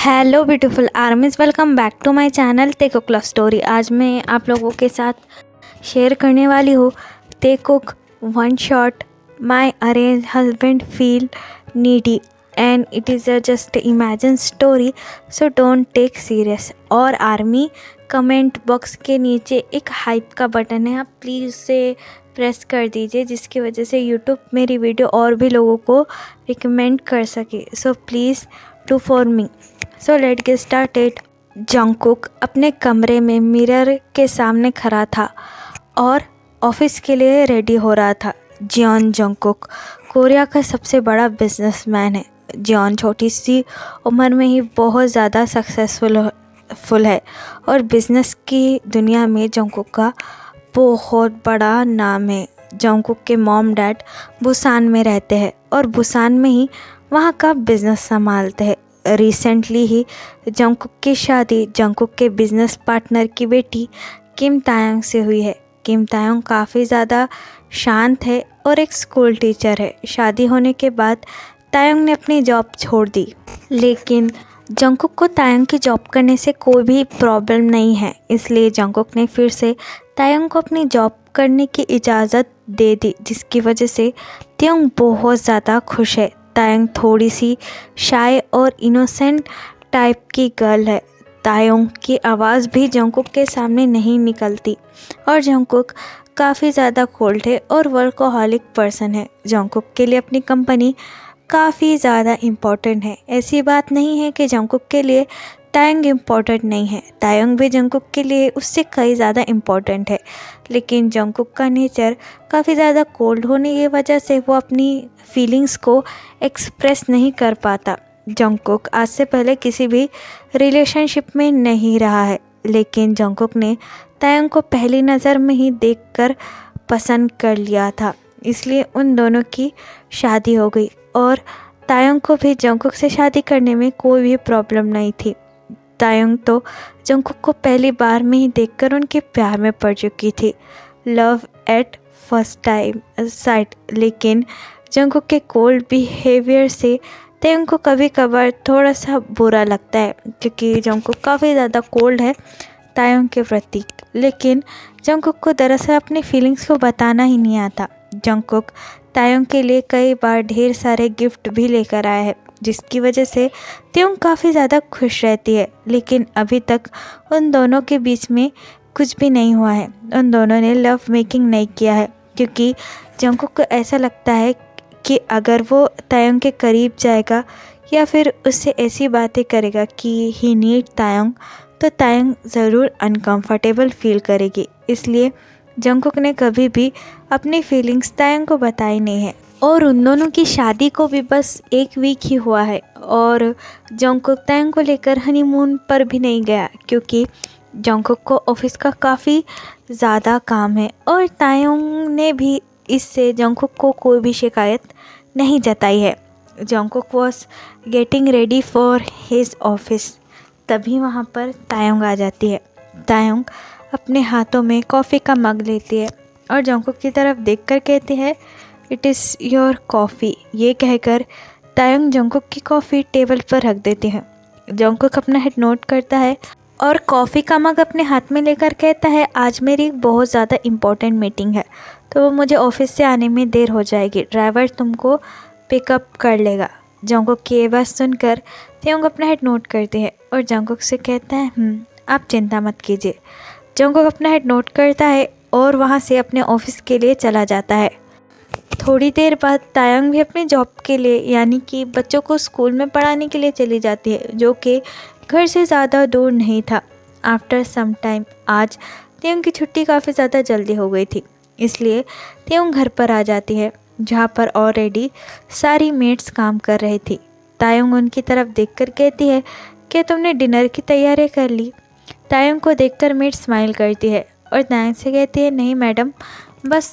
Hello beautiful armies, welcome back to my channel Taekook love story. आज मैं आप लोगों के साथ शेयर करने वाली हूँ Taekook one shot my arrange husband feel needy and it is a just imagine story, so don't take serious. और आर्मी कमेंट बॉक्स के नीचे एक हाइप का बटन है, आप प्लीज़ उसे प्रेस कर दीजिए जिसकी वजह से यूट्यूब मेरी वीडियो और भी लोगों को रिकमेंड कर सके। So please do for me. So let get started. Jungkook अपने कमरे में मिरर के सामने खड़ा था और ऑफिस के लिए रेडी हो रहा था। जियोन जंगकुक कोरिया का सबसे बड़ा बिजनेसमैन है। जियोन छोटी सी उम्र में ही बहुत ज़्यादा सक्सेसफुल है और बिजनेस की दुनिया में जंगकुक का बहुत बड़ा नाम है। जंगकुक के मॉम डैड बुसान में रहते हैं और बुसान में ही वहाँ का बिजनेस संभालते हैं। रिसेंटली ही जंगकुक की शादी जंगकुक के बिजनेस पार्टनर की बेटी किम तायंग से हुई है। किम तायंग काफ़ी ज़्यादा शांत है और एक स्कूल टीचर है। शादी होने के बाद तायंग ने अपनी जॉब छोड़ दी, लेकिन जंगकुक को तायंग की जॉब करने से कोई भी प्रॉब्लम नहीं है, इसलिए जंगकुक ने फिर से तायंग को अपनी जॉब करने की इजाज़त दे दी, जिसकी वजह से तायंग बहुत ज़्यादा खुश है। तायंग थोड़ी सी शाय और इनोसेंट टाइप की गर्ल है। तायंग की आवाज़ भी जंगकुक के सामने नहीं निकलती और जंगकुक काफ़ी ज़्यादा कोल्ड है और वर्कोहॉलिक पर्सन है। जंगकुक के लिए अपनी कंपनी काफ़ी ज़्यादा इम्पोर्टेंट है। ऐसी बात नहीं है कि जंगकुक के लिए तायंग इम्पोर्टेंट नहीं है, तायंग भी जंगकुक के लिए उससे कई ज़्यादा इम्पोर्टेंट है, लेकिन जंगकुक का नेचर काफ़ी ज़्यादा कोल्ड होने की वजह से वो अपनी फीलिंग्स को एक्सप्रेस नहीं कर पाता। जंगकुक आज से पहले किसी भी रिलेशनशिप में नहीं रहा है, लेकिन जंगकुक ने तायंग को पहली नज़र में ही देखकर पसंद कर लिया था, इसलिए उन दोनों की शादी हो गई और तायंग को भी जंगकुक से शादी करने में कोई भी प्रॉब्लम नहीं थी। तायंग तो जंगकुक को पहली बार में ही देखकर उनके प्यार में पड़ चुकी थी, love at first time site. लेकिन जंगकुक के कोल्ड बिहेवियर से तायंग को कभी कभार थोड़ा सा बुरा लगता है, क्योंकि जंगकुक काफ़ी ज़्यादा कोल्ड है तायंग के प्रति। लेकिन जंगकुक को दरअसल अपनी फीलिंग्स को बताना ही नहीं आता। जंगकुक तायंग के लिए कई बार ढेर सारे गिफ्ट भी लेकर आया है, जिसकी वजह से तायंग काफ़ी ज़्यादा खुश रहती है। लेकिन अभी तक उन दोनों के बीच में कुछ भी नहीं हुआ है, उन दोनों ने लव मेकिंग नहीं किया है, क्योंकि जंगकुक को ऐसा लगता है कि अगर वो तायंग के करीब जाएगा या फिर उससे ऐसी बातें करेगा कि ही नीड तायंग, तो तायंग ज़रूर अनकंफर्टेबल फील करेगी। इसलिए जंगकुक ने कभी भी अपनी फीलिंग्स तायंग को बताई नहीं है और उन दोनों की शादी को भी बस एक वीक ही हुआ है और जंगकुक तायंग को लेकर हनीमून पर भी नहीं गया, क्योंकि जंगकुक को ऑफिस का काफ़ी ज़्यादा काम है और तायंग ने भी इससे जंगकुक को कोई भी शिकायत नहीं जताई है। Jungkook was getting ready for his office, तभी वहाँ पर तायंग आ जाती है। तायंग अपने हाथों में कॉफ़ी का मग लेती है और जंगकुक की तरफ देखकर कहती है, इट इज़ योर कॉफ़ी। ये कहकर तायंग जंगकुक की कॉफ़ी टेबल पर रख देती है। जंगकुक अपना हेड नोट करता है और कॉफ़ी का मग अपने हाथ में लेकर कहता है, आज मेरी बहुत ज़्यादा इम्पोर्टेंट मीटिंग है, तो मुझे ऑफिस से आने में देर हो जाएगी, ड्राइवर तुमको पिकअप कर लेगा। जंगकुक की ये बात सुनकर तायंग अपना हेड नोट करती है और जंगकुक से कहता है, आप चिंता मत कीजिए। जंगकुक अपना हेड नोट करता है और वहाँ से अपने ऑफिस के लिए चला जाता है। थोड़ी देर बाद तायंग भी अपनी जॉब के लिए, यानी कि बच्चों को स्कूल में पढ़ाने के लिए चली जाती है, जो कि घर से ज़्यादा दूर नहीं था। आफ्टर सम टाइम आज तायंग की छुट्टी काफ़ी ज़्यादा जल्दी हो गई थी, इसलिए तायंग घर पर आ जाती है, जहाँ पर ऑलरेडी सारी मेट्स काम कर रही थी। तायंग उनकी तरफ देखकर कहती है कि तुमने डिनर की तैयारी कर ली। तायंग को देखकर मेट स्माइल करती है और तायंग से कहती है, नहीं मैडम, बस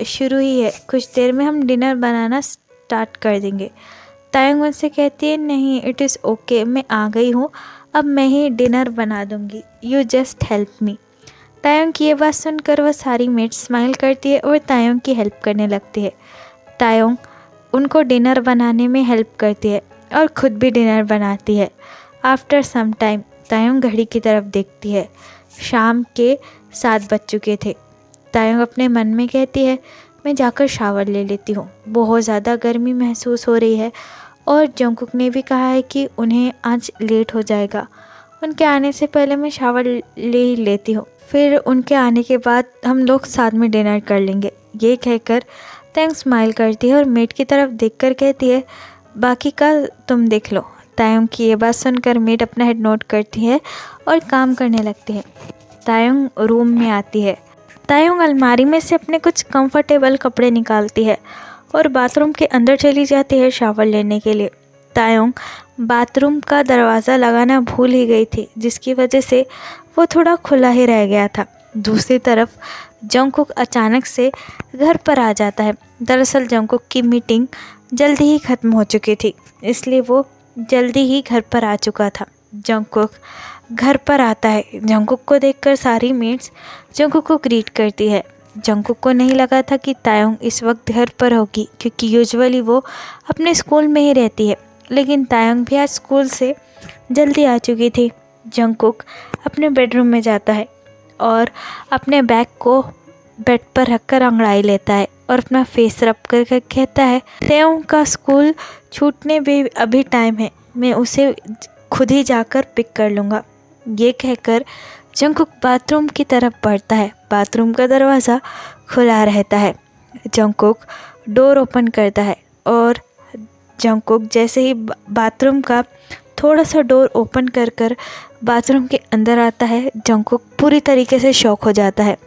शुरू ही है, कुछ देर में हम डिनर बनाना स्टार्ट कर देंगे। तायंग उनसे कहती है, नहीं इट इज़ ओके, मैं आ गई हूँ, अब मैं ही डिनर बना दूँगी, you just help me. Tayang की ये बात सुनकर वह सारी मेट स्माइल करती है और तायंग की हेल्प करने लगती है। तायंग उनको डिनर बनाने में हेल्प करती है और ख़ुद भी डिनर बनाती है। आफ्टर सम टाइम तायोंग घड़ी की तरफ देखती है। शाम के 7 बज चुके थे। तायोंग अपने मन में कहती है, मैं जाकर शावर ले लेती हूँ, बहुत ज़्यादा गर्मी महसूस हो रही है और जंगकुक ने भी कहा है कि उन्हें आज लेट हो जाएगा। उनके आने से पहले मैं शावर ले ही लेती हूँ, फिर उनके आने के बाद हम लोग साथ में डिनर कर लेंगे। ये कहकर तायोंग स्माइल करती है और मेड की तरफ देखकर कहती है, बाकी का तुम देख लो। तायोंग की ये बात सुनकर मेड अपना हेड नोट करती है और काम करने लगती है। तायोंग रूम में आती है। तायोंग अलमारी में से अपने कुछ कंफर्टेबल कपड़े निकालती है और बाथरूम के अंदर चली जाती है शावर लेने के लिए। तायोंग बाथरूम का दरवाज़ा लगाना भूल ही गई थी, जिसकी वजह से वो थोड़ा खुला ही रह गया था। दूसरी तरफ जंगकुक अचानक से घर पर आ जाता है। दरअसल जंगकुक की मीटिंग जल्दी ही ख़त्म हो चुकी थी, इसलिए वो जल्दी ही घर पर आ चुका था। जंगकुक घर पर आता है। जंगकुक को देखकर सारी मेट्स जंगकुक को ग्रीट करती है। जंगकुक को नहीं लगा था कि तायोंग इस वक्त घर पर होगी, क्योंकि यूजुअली वो अपने स्कूल में ही रहती है, लेकिन तायोंग भी आज स्कूल से जल्दी आ चुकी थी। जंगकुक अपने बेडरूम में जाता है और अपने बैग को बेड पर रखकर अंगड़ाई लेता है और अपना फेस रब करके कहता है, तायोंग का स्कूल छूटने भी अभी टाइम है, मैं उसे खुद ही जाकर पिक कर लूँगा। ये कहकर जंगकुक बाथरूम की तरफ बढ़ता है। बाथरूम का दरवाज़ा खुला रहता है। जंगकुक डोर ओपन करता है और जंगकुक जैसे ही बाथरूम का थोड़ा सा डोर ओपन कर बाथरूम के अंदर आता है, जंगकुक पूरी तरीके से शॉक हो जाता है।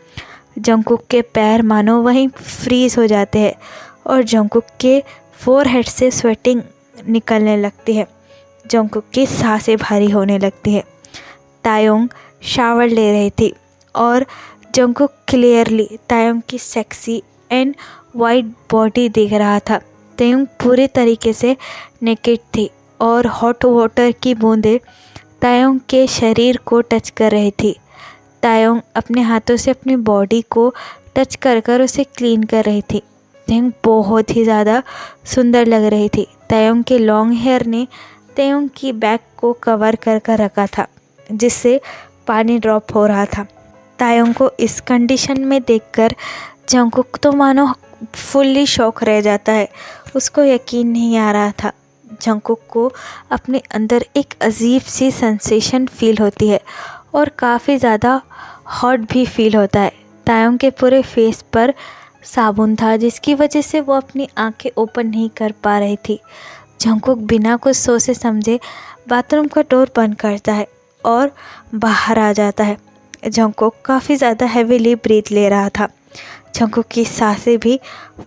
जंगकुक के पैर मानो वहीं फ्रीज़ हो जाते हैं और जंगकुक के फोरहेड से स्वेटिंग निकलने लगती है। जंगकुक की सांसें भारी होने लगती है। तायोंग शावर ले रही थी और जंगकुक क्लियरली तायोंग की सेक्सी एंड वाइट बॉडी देख रहा था। तायोंग पूरे तरीके से नेकेड थी और हॉट वाटर की बूंदें तायोंग के शरीर को टच कर रही थी। तायोंग अपने हाथों से अपनी बॉडी को टच कर उसे क्लीन कर रही थी। तायोंग बहुत ही ज़्यादा सुंदर लग रही थी। तायोंग के लॉन्ग हेयर ने तायोंग की बैक को कवर कर रखा था, जिससे पानी ड्रॉप हो रहा था। तायोंग को इस कंडीशन में देखकर जंगकुक तो मानो फुल्ली शॉक रह जाता है। उसको यकीन नहीं आ रहा था। जंगकुक को अपने अंदर एक अजीब सी सेंसेशन फील होती है और काफ़ी ज़्यादा हॉट भी फील होता है। तायोंग के पूरे फेस पर साबुन था, जिसकी वजह से वो अपनी आंखें ओपन नहीं कर पा रही थी। जंगकुक बिना कुछ सोचे समझे बाथरूम का डोर बंद करता है और बाहर आ जाता है। जंगकुक काफ़ी ज़्यादा हैवीली ब्रीथ ले रहा था। जंगकुक की सांसें भी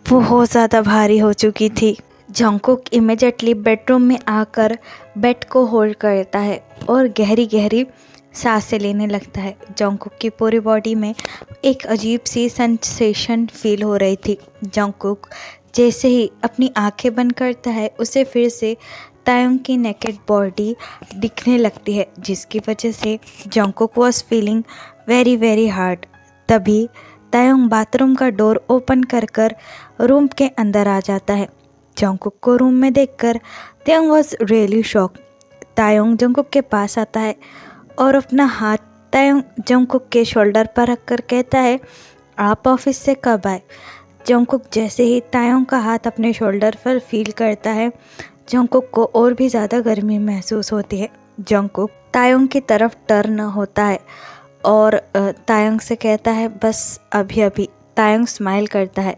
बहुत ज़्यादा भारी हो चुकी थी। जंगकुक इमीडिएटली बेडरूम में आकर बेड को होल्ड करता है और गहरी गहरी सांसें लेने लगता है। जंगकुक की पूरी बॉडी में एक अजीब सी सेंसेशन फील हो रही थी। जंगकुक जैसे ही अपनी आंखें बंद करता है, उसे फिर से तायोंग की नेकेड बॉडी दिखने लगती है, जिसकी वजह से Jungkook was feeling very very hard. तभी तायोंग बाथरूम का डोर ओपन कर रूम के अंदर आ जाता है। जंगकुक को रूम में देखकर तायोंग वॉज रियली शॉक। तायोंग जंगकुक के पास आता है और अपना हाथ तायोंग जंगकुक के शोल्डर पर रखकर कहता है, आप ऑफिस से कब आए? जंगकुक जैसे ही तायोंग का हाथ अपने शोल्डर पर फील करता है, जंगकुक को और भी ज़्यादा गर्मी महसूस होती है। जंगकुक तायोंग की तरफ टर्न होता है और तायोंग से कहता है, बस अभी अभी। तायोंग स्माइल करता है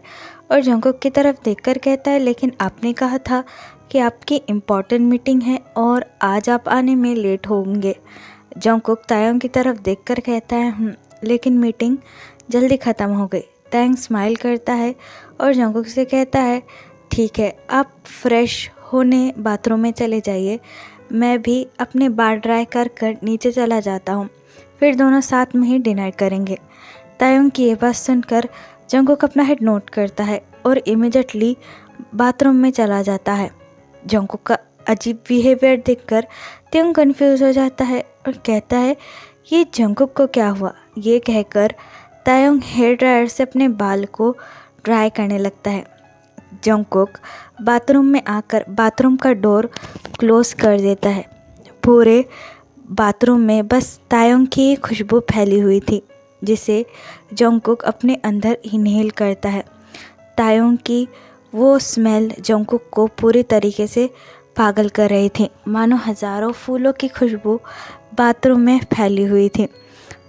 और जंगकुक की तरफ देखकर कहता है, लेकिन आपने कहा था कि आपकी इम्पॉर्टेंट मीटिंग है और आज आप आने में लेट होंगे। जंगकुक तायोंग की तरफ देखकर कहता है, लेकिन मीटिंग जल्दी ख़त्म हो गई। तायोंग स्माइल करता है और जंगकुक से कहता है, ठीक है, आप फ्रेश होने बाथरूम में चले जाइए, मैं भी अपने बाल ड्राई कर नीचे चला जाता हूँ, फिर दोनों साथ में ही डिनर करेंगे। तायोंग की ये बात सुनकर जंगकुक अपना हेड नोट करता है और इमीडिएटली बाथरूम में चला जाता है। जंगकुक का अजीब बिहेवियर देखकर तायोंग कंफ्यूज हो जाता है और कहता है, ये जंगकुक को क्या हुआ? ये कहकर तायोंग हेयर ड्रायर से अपने बाल को ड्राई करने लगता है। जंगकुक बाथरूम में आकर बाथरूम का डोर क्लोज कर देता है। पूरे बाथरूम में बस तायोंग की ही खुशबू फैली हुई थी, जिसे जंगकुक अपने अंदर इनहेल करता है। तायोंग की वो स्मेल जंगकुक को पूरी तरीके से पागल कर रही थी, मानो हज़ारों फूलों की खुशबू बाथरूम में फैली हुई थी।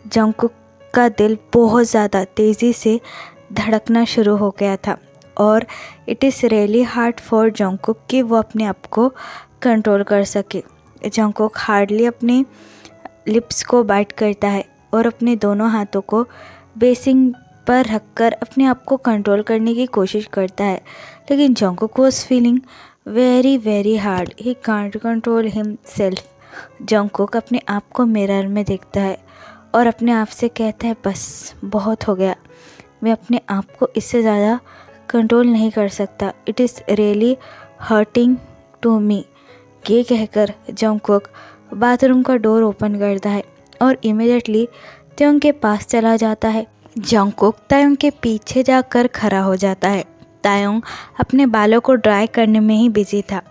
जंगकुक का दिल बहुत ज़्यादा तेज़ी से धड़कना शुरू हो गया था और it is really hard for Jungkook कि वो अपने आप को कंट्रोल कर सके। जंगकुक हार्डली अपने लिप्स को बाइट करता है और अपने दोनों हाथों को बेसिन पर रखकर अपने आप को कंट्रोल करने की कोशिश करता है, लेकिन Jungkook was feeling very hard. He can't control himself. Jungkook अपने आप को मिरर में देखता है और अपने आप से कहता है, बस बहुत हो गया, मैं अपने आप को इससे ज़्यादा कंट्रोल नहीं कर सकता। It is really hurting to me. ये कहकर जंगकुक बाथरूम का डोर ओपन करता है और इमीडिएटली तायोंग के पास चला जाता है। जंगकुक तायोंग के पीछे जाकर खड़ा हो जाता है। तायोंग अपने बालों को ड्राई करने में ही बिजी था।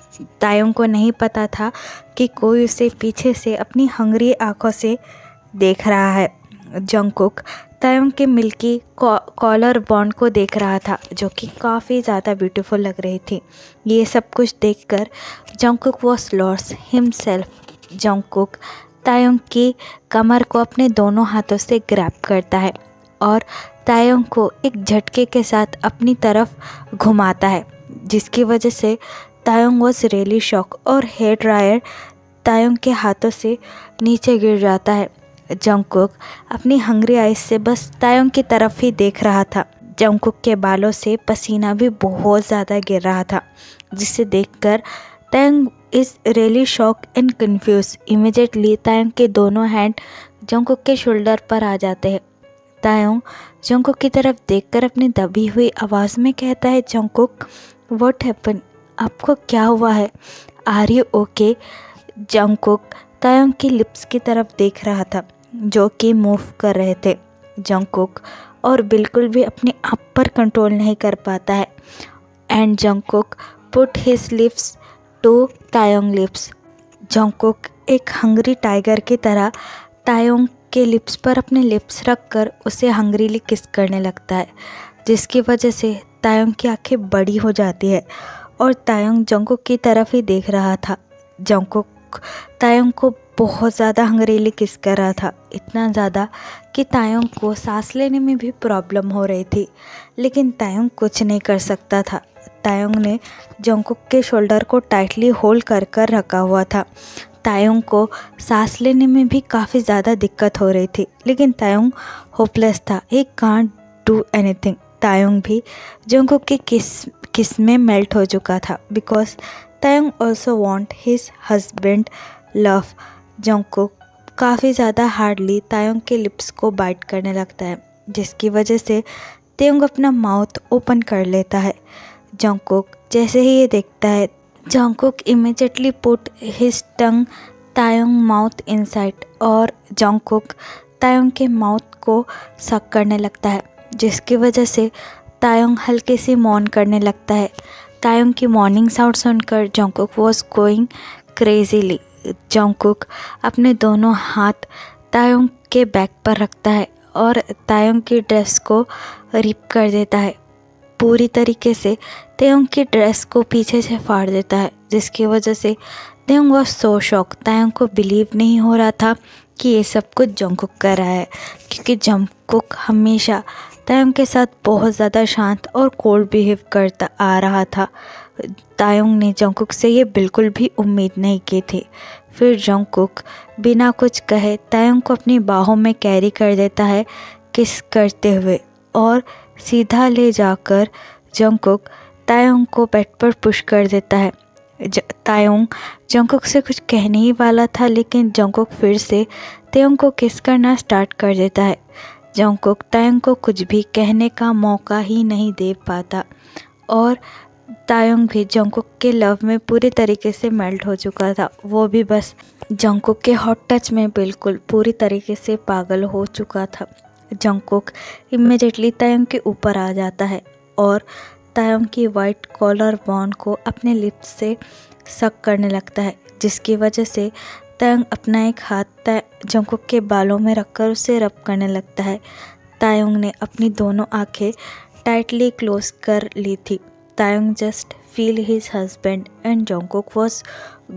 तायोंग को नहीं पता था कि कोई उसे पीछे से अपनी हंगरी आंखों से देख रहा है। जंगकुक तायोंग के मिल्की कॉलर बॉन्ड को देख रहा था, जो कि काफ़ी ज़्यादा ब्यूटीफुल लग रही थी। ये सब कुछ देखकर Jungkook was lost himself. Jungkook तायोंग की कमर को अपने दोनों हाथों से ग्रैब करता है और तायोंग को एक झटके के साथ अपनी तरफ घुमाता है, जिसकी वजह से तायोंग वॉज रियली शॉक और हेयर ड्रायर तायोंग के हाथों से नीचे गिर जाता है। जंगकुक अपनी हंग्री आइज से बस तायोंग की तरफ ही देख रहा था। जंगकुक के बालों से पसीना भी बहुत ज़्यादा गिर रहा था, जिसे देखकर Taeyong is really shock and confuse. Immediately Taeyong के दोनों हैंड जंगकुक के शोल्डर पर आ जाते हैं। तायोंग जंगकुक की तरफ देखकर अपनी दबी हुई आवाज़ में कहता है, जंगकुक व्हाट हैपन? आपको क्या हुआ है? Are you okay? जंगकुक तायोंग की लिप्स की तरफ देख रहा था, जो कि मूव कर रहे थे। जंगकुक और बिल्कुल भी अपने आप पर कंट्रोल नहीं कर पाता है and Jungkook put his lips to Taeyong lips. Jungkook एक हंग्री टाइगर की तरह तायोंग के लिप्स पर अपने लिप्स रखकर उसे हंग्रीली किस करने लगता है, जिसकी वजह से तायोंग की आंखें बड़ी हो जाती है और तायोंग जंगकुक की तरफ ही देख रहा था। जंगकुक तायोंग को बहुत ज़्यादा हंग्रीली किस कर रहा था, इतना ज़्यादा कि तायोंग को सांस लेने में भी प्रॉब्लम हो रही थी, लेकिन तायोंग कुछ नहीं कर सकता था। तायोंग ने जंगकुक के शोल्डर को टाइटली होल्ड कर रखा हुआ था। तायोंग को सांस लेने में भी काफ़ी ज़्यादा दिक्कत हो रही थी, लेकिन तायोंग होपलेस था। He can't do anything. Taeyong भी जंगकुक के किस में मेल्ट हो चुका था, because Taeyong also want his husband love. Jungkook काफ़ी ज़्यादा हार्डली तायोंग के लिप्स को बाइट करने लगता है, जिसकी वजह से तायोंग अपना माउथ ओपन कर लेता है। जंगकुक जैसे ही ये देखता है, Jungkook immediately put his tongue Taeyong mouth inside और जंगकुक तायोंग के माउथ को सक करने लगता है, जिसकी वजह से तायोंग हल्के से मौन करने लगता है। तायोंग की मॉर्निंग साउंड सुनकर Jungkook was going crazily. Jungkook अपने दोनों हाथ तायोंग के बैक पर रखता है और तायोंग की ड्रेस को रिप कर देता है। पूरी तरीके से तायोंग की ड्रेस को पीछे से फाड़ देता है, जिसकी वजह से तायोंग वॉज सो शॉक। तायोंग को बिलीव नहीं हो रहा था कि ये सब कुछ जंगकुक कर रहा है, क्योंकि जंगकुक हमेशा तायोंग के साथ बहुत ज़्यादा शांत और कोल्ड बिहेव करता आ रहा था। तायोंग ने जंगकुक से ये बिल्कुल भी उम्मीद नहीं की थी। फिर जंगकुक बिना कुछ कहे तायोंग को अपनी बाहों में कैरी कर देता है, किस करते हुए, और सीधा ले जाकर जंगकुक तायोंग को बेड पर पुश कर देता है। तायोंग जंगकुक से कुछ कहने ही वाला था, लेकिन जंगकुक फिर से तायोंग को किस करना स्टार्ट कर देता है। जंगकुक तायोंग को कुछ भी कहने का मौका ही नहीं दे पाता और तायोंग भी जंगकुक के लव में पूरी तरीके से मेल्ट हो चुका था। वो भी बस जंगकुक के हॉट टच में बिल्कुल पूरी तरीके से पागल हो चुका था। जंगकुक इमीडिएटली तायोंग के ऊपर आ जाता है और तायोंग की वाइट कॉलर बॉन्ड को अपने लिप्स से सक करने लगता है, जिसकी वजह से तायंग अपना एक हाथ जंगकुक के बालों में रखकर उसे रब करने लगता है। तायंग ने अपनी दोनों आंखें टाइटली क्लोज कर ली थी। Tayang just feel his husband and Jungkook was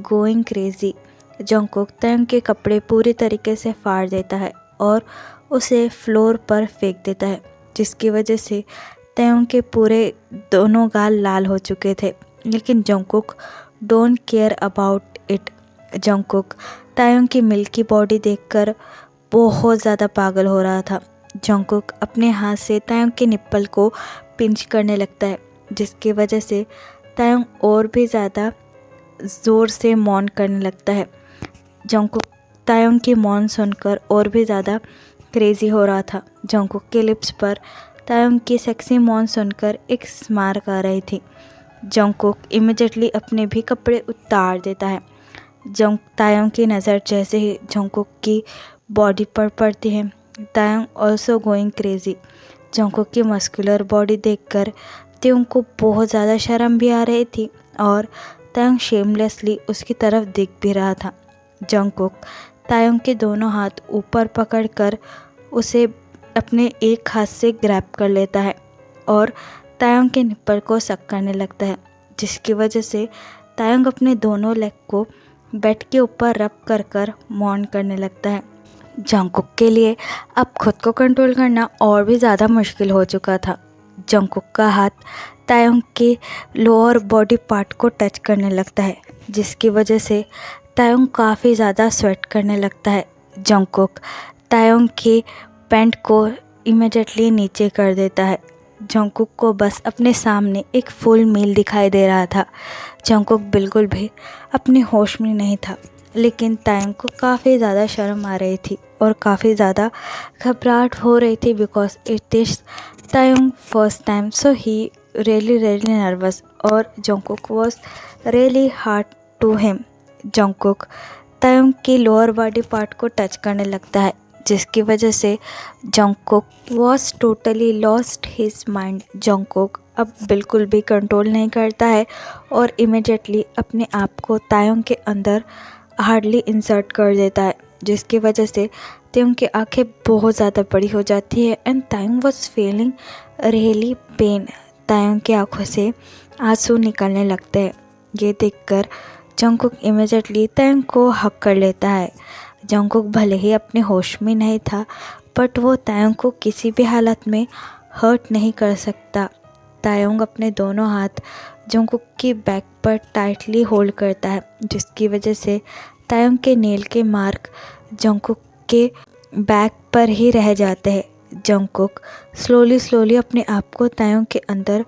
going crazy. Jungkook Tayang के कपड़े पूरी तरीके से फाड़ देता है और उसे फ्लोर पर फेंक देता है, जिसकी वजह से तायंग के पूरे दोनों गाल लाल हो चुके थे। लेकिन Jungkook don't care about it. Jungkook Taeyong की मिल्की बॉडी देखकर बहुत ज़्यादा पागल हो रहा था। जंगकुक अपने हाथ से तायंग के निप्पल को पिंच करने लगता है, जिसकी वजह से तायंग और भी ज़्यादा ज़ोर से मौन करने लगता है। जंगकुक तायंग की मौन सुनकर और भी ज़्यादा क्रेजी हो रहा था। जंगकुक के लिप्स पर तायंग की सेक्सी मौन सुनकर एक स्मार्क आ रही थी। जंगकुक इमिडिएटली अपने भी कपड़े उतार देता है। तायंग की नज़र जैसे ही जंगकुक की बॉडी पर पड़ती है, Tayang also going crazy. Jungkook की मस्कुलर बॉडी देखकर तायंग को बहुत ज़्यादा शर्म भी आ रही थी और तायंग शेमलेसली उसकी तरफ देख भी रहा था। जंगकुक तायंग के दोनों हाथ ऊपर पकड़कर उसे अपने एक हाथ से ग्रैब कर लेता है और तायंग के निप्पल को सक करने लगता है, जिसकी वजह से तायंग अपने दोनों लेग को बेड के ऊपर रब कर कर मौन करने लगता है। जंगकुक के लिए अब खुद को कंट्रोल करना और भी ज़्यादा मुश्किल हो चुका था। जंगकुक का हाथ तायंग के लोअर बॉडी पार्ट को टच करने लगता है, जिसकी वजह से तायंग काफ़ी ज़्यादा स्वेट करने लगता है। जंगकुक तायंग के पैंट को इमीडिएटली नीचे कर देता है। जंगकुक को बस अपने सामने एक फुल मील दिखाई दे रहा था। जंगकुक बिल्कुल भी अपने होश में नहीं था, लेकिन तायंग को काफ़ी ज़्यादा शर्म आ रही थी और काफ़ी ज़्यादा घबराहट हो रही थी because it is Taeyong first time, so he really nervous और Jungkook was really hard to him. Jungkook Taeyong की लोअर बॉडी पार्ट को टच करने लगता है, जिसकी वजह से Jungkook was totally lost his mind. Jungkook अब बिल्कुल भी कंट्रोल नहीं करता है और इमिडिएटली अपने आप को तायंग के अंदर हार्डली इंसर्ट कर देता है, जिसकी वजह से तायंग की आंखें बहुत ज़्यादा बड़ी हो जाती है and Taehyung was feeling really pain. Taehyung की आंखों से आंसू निकलने लगते हैं। ये देखकर जंगकुक इमिडिएटली तायंग को हक कर लेता है। जंगकुक भले ही अपने होश में नहीं था, बट वो तायंग को किसी भी हालत में हर्ट नहीं कर सकता। तायंग अपने दोनों हाथ जंगकुक की बैक पर टाइटली होल्ड करता है, जिसकी वजह से तायंग के नेल के मार्क जंगकुक के बैक पर ही रह जाते हैं। जंगकुक स्लोली अपने आप को तायंग के अंदर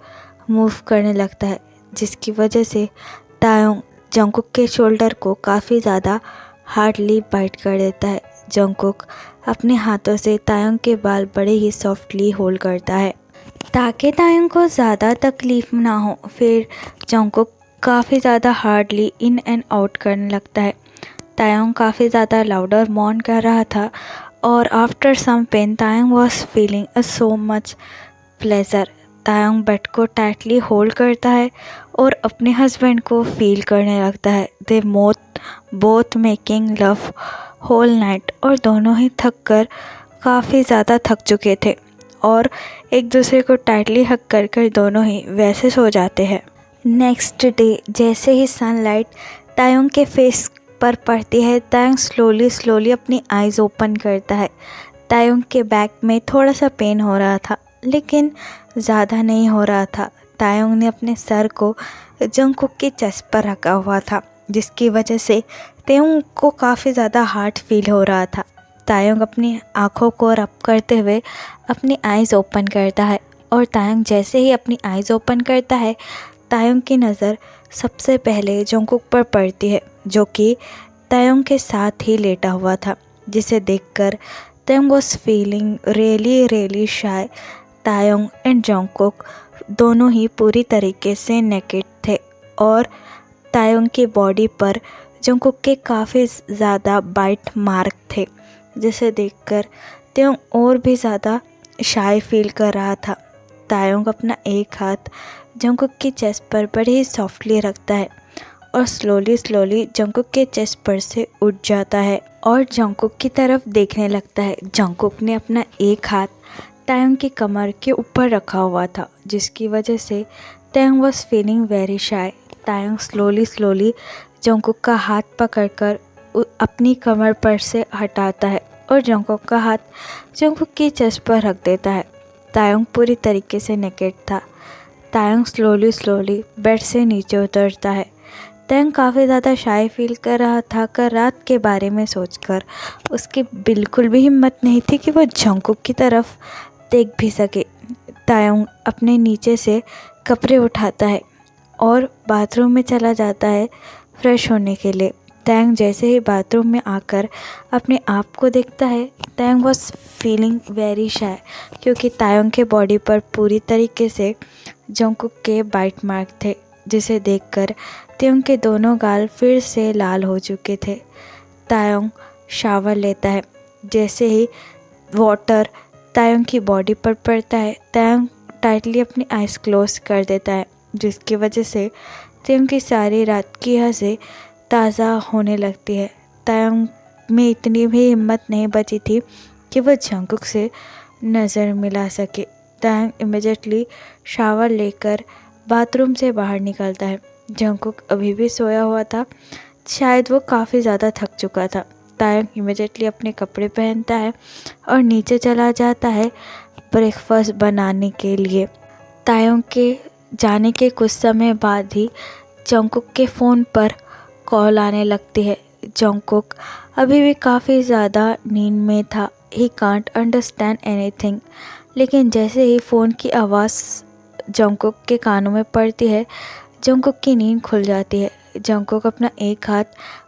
मूव करने लगता है, जिसकी वजह से तायंग जंगकुक के शोल्डर को काफ़ी ज़्यादा हार्डली बाइट कर देता है। जंगकुक अपने हाथों से तायंग के बाल बड़े ही सॉफ्टली होल्ड करता है ताकि तायंग को ज़्यादा तकलीफ ना हो। फिर जंगकुक काफ़ी ज़्यादा हार्डली इन एंड आउट करने लगता है। तायंग काफ़ी ज़्यादा लाउडर मौन कर रहा था और after some pain Taeyong was feeling so much pleasure. Taeyong bed को टाइटली होल्ड करता है और अपने हस्बैंड को फील करने लगता है। They both making love whole night और दोनों ही थक कर काफ़ी ज़्यादा थक चुके थे और एक दूसरे को टाइटली हक कर कर दोनों ही वैसे सो जाते हैं। नेक्स्ट डे जैसे ही सनलाइट तायंग के फेस पर पड़ती है, तायंग स्लोली अपनी आइज़ ओपन करता है। तायंग के बैक में थोड़ा सा पेन हो रहा था, लेकिन ज़्यादा नहीं हो रहा था। तायंग ने अपने सर को जंगकुक के चेस्ट पर रखा हुआ था, जिसकी वजह से तायंग को काफ़ी ज़्यादा हार्ड फील हो रहा था। तायंग अपनी आँखों को रब करते हुए अपनी आइज़ ओपन करता है और तायंग जैसे ही अपनी आइज़ ओपन करता है, तायंग की नज़र सबसे पहले जंगकुक पर पड़ती है, जो कि तायंग के साथ ही लेटा हुआ था, जिसे देखकर Tayang was feeling really shy. Tayang and Jungkook दोनों ही पूरी तरीके से नेकेड थे और तायंग की बॉडी पर जंगकुक के काफ़ी ज़्यादा बाइट मार्क थे, जिसे देखकर तायंग और भी ज़्यादा शाय फील कर रहा था। तायंग अपना एक हाथ जंगकुक की चेस्ट पर बड़े ही सॉफ्टली रखता है और स्लोली स्लोली जंगकुक के चेस्ट पर से उठ जाता है और जंगकुक की तरफ देखने लगता है। जंगकुक ने अपना एक हाथ तायंग की कमर के ऊपर रखा हुआ था, जिसकी वजह से Tayang was feeling very shy. Tayang slowly slowly Jungkook का हाथ पकड़कर अपनी कमर पर से हटाता है और जंगकुक का हाथ जंगकुक की चेस्ट पर रख देता है। तायंग पूरी तरीके से नेकेड था। तायंग स्लोली स्लोली बेड से नीचे उतरता है। तायंग काफ़ी ज़्यादा शाय फील कर रहा था। रात के बारे में सोचकर उसकी बिल्कुल भी हिम्मत नहीं थी कि वो जंगकुक की तरफ देख भी सके। तायंग अपने नीचे से कपड़े उठाता है और बाथरूम में चला जाता है फ्रेश होने के लिए। तायंग जैसे ही बाथरूम में आकर अपने आप को देखता है, तायंग वॉज फीलिंग वेरी शाय, क्योंकि तायंग के बॉडी पर पूरी तरीके से जंगकुक के बाइट मार्क थे, जिसे देखकर तायंग के दोनों गाल फिर से लाल हो चुके थे। तायंग शावर लेता है। जैसे ही वाटर तायंग की बॉडी पर पड़ता है, तायंग टाइटली अपनी आइज़ क्लोज कर देता है, जिसकी वजह से तायंग की सारी रात की हंसी ताज़ा होने लगती है। तायंग में इतनी भी हिम्मत नहीं बची थी कि वह जंगकुक से नज़र मिला सके। तायंग इमीडिएटली शावर लेकर बाथरूम से बाहर निकलता है। जंगकुक अभी भी सोया हुआ था, शायद वो काफ़ी ज़्यादा थक चुका था। तायंग इमीडिएटली अपने कपड़े पहनता है और नीचे चला जाता है ब्रेकफास्ट बनाने के लिए। तायंग के जाने के कुछ समय बाद ही जंगकुक के फ़ोन पर कॉल आने लगती है। जंगकुक अभी भी काफ़ी ज़्यादा नींद में था। He can't understand anything. लेकिन जैसे ही फ़ोन की आवाज़ जंगकुक के कानों में पड़ती है, जंगकुक की नींद खुल जाती है। जंगकुक अपना एक हाथ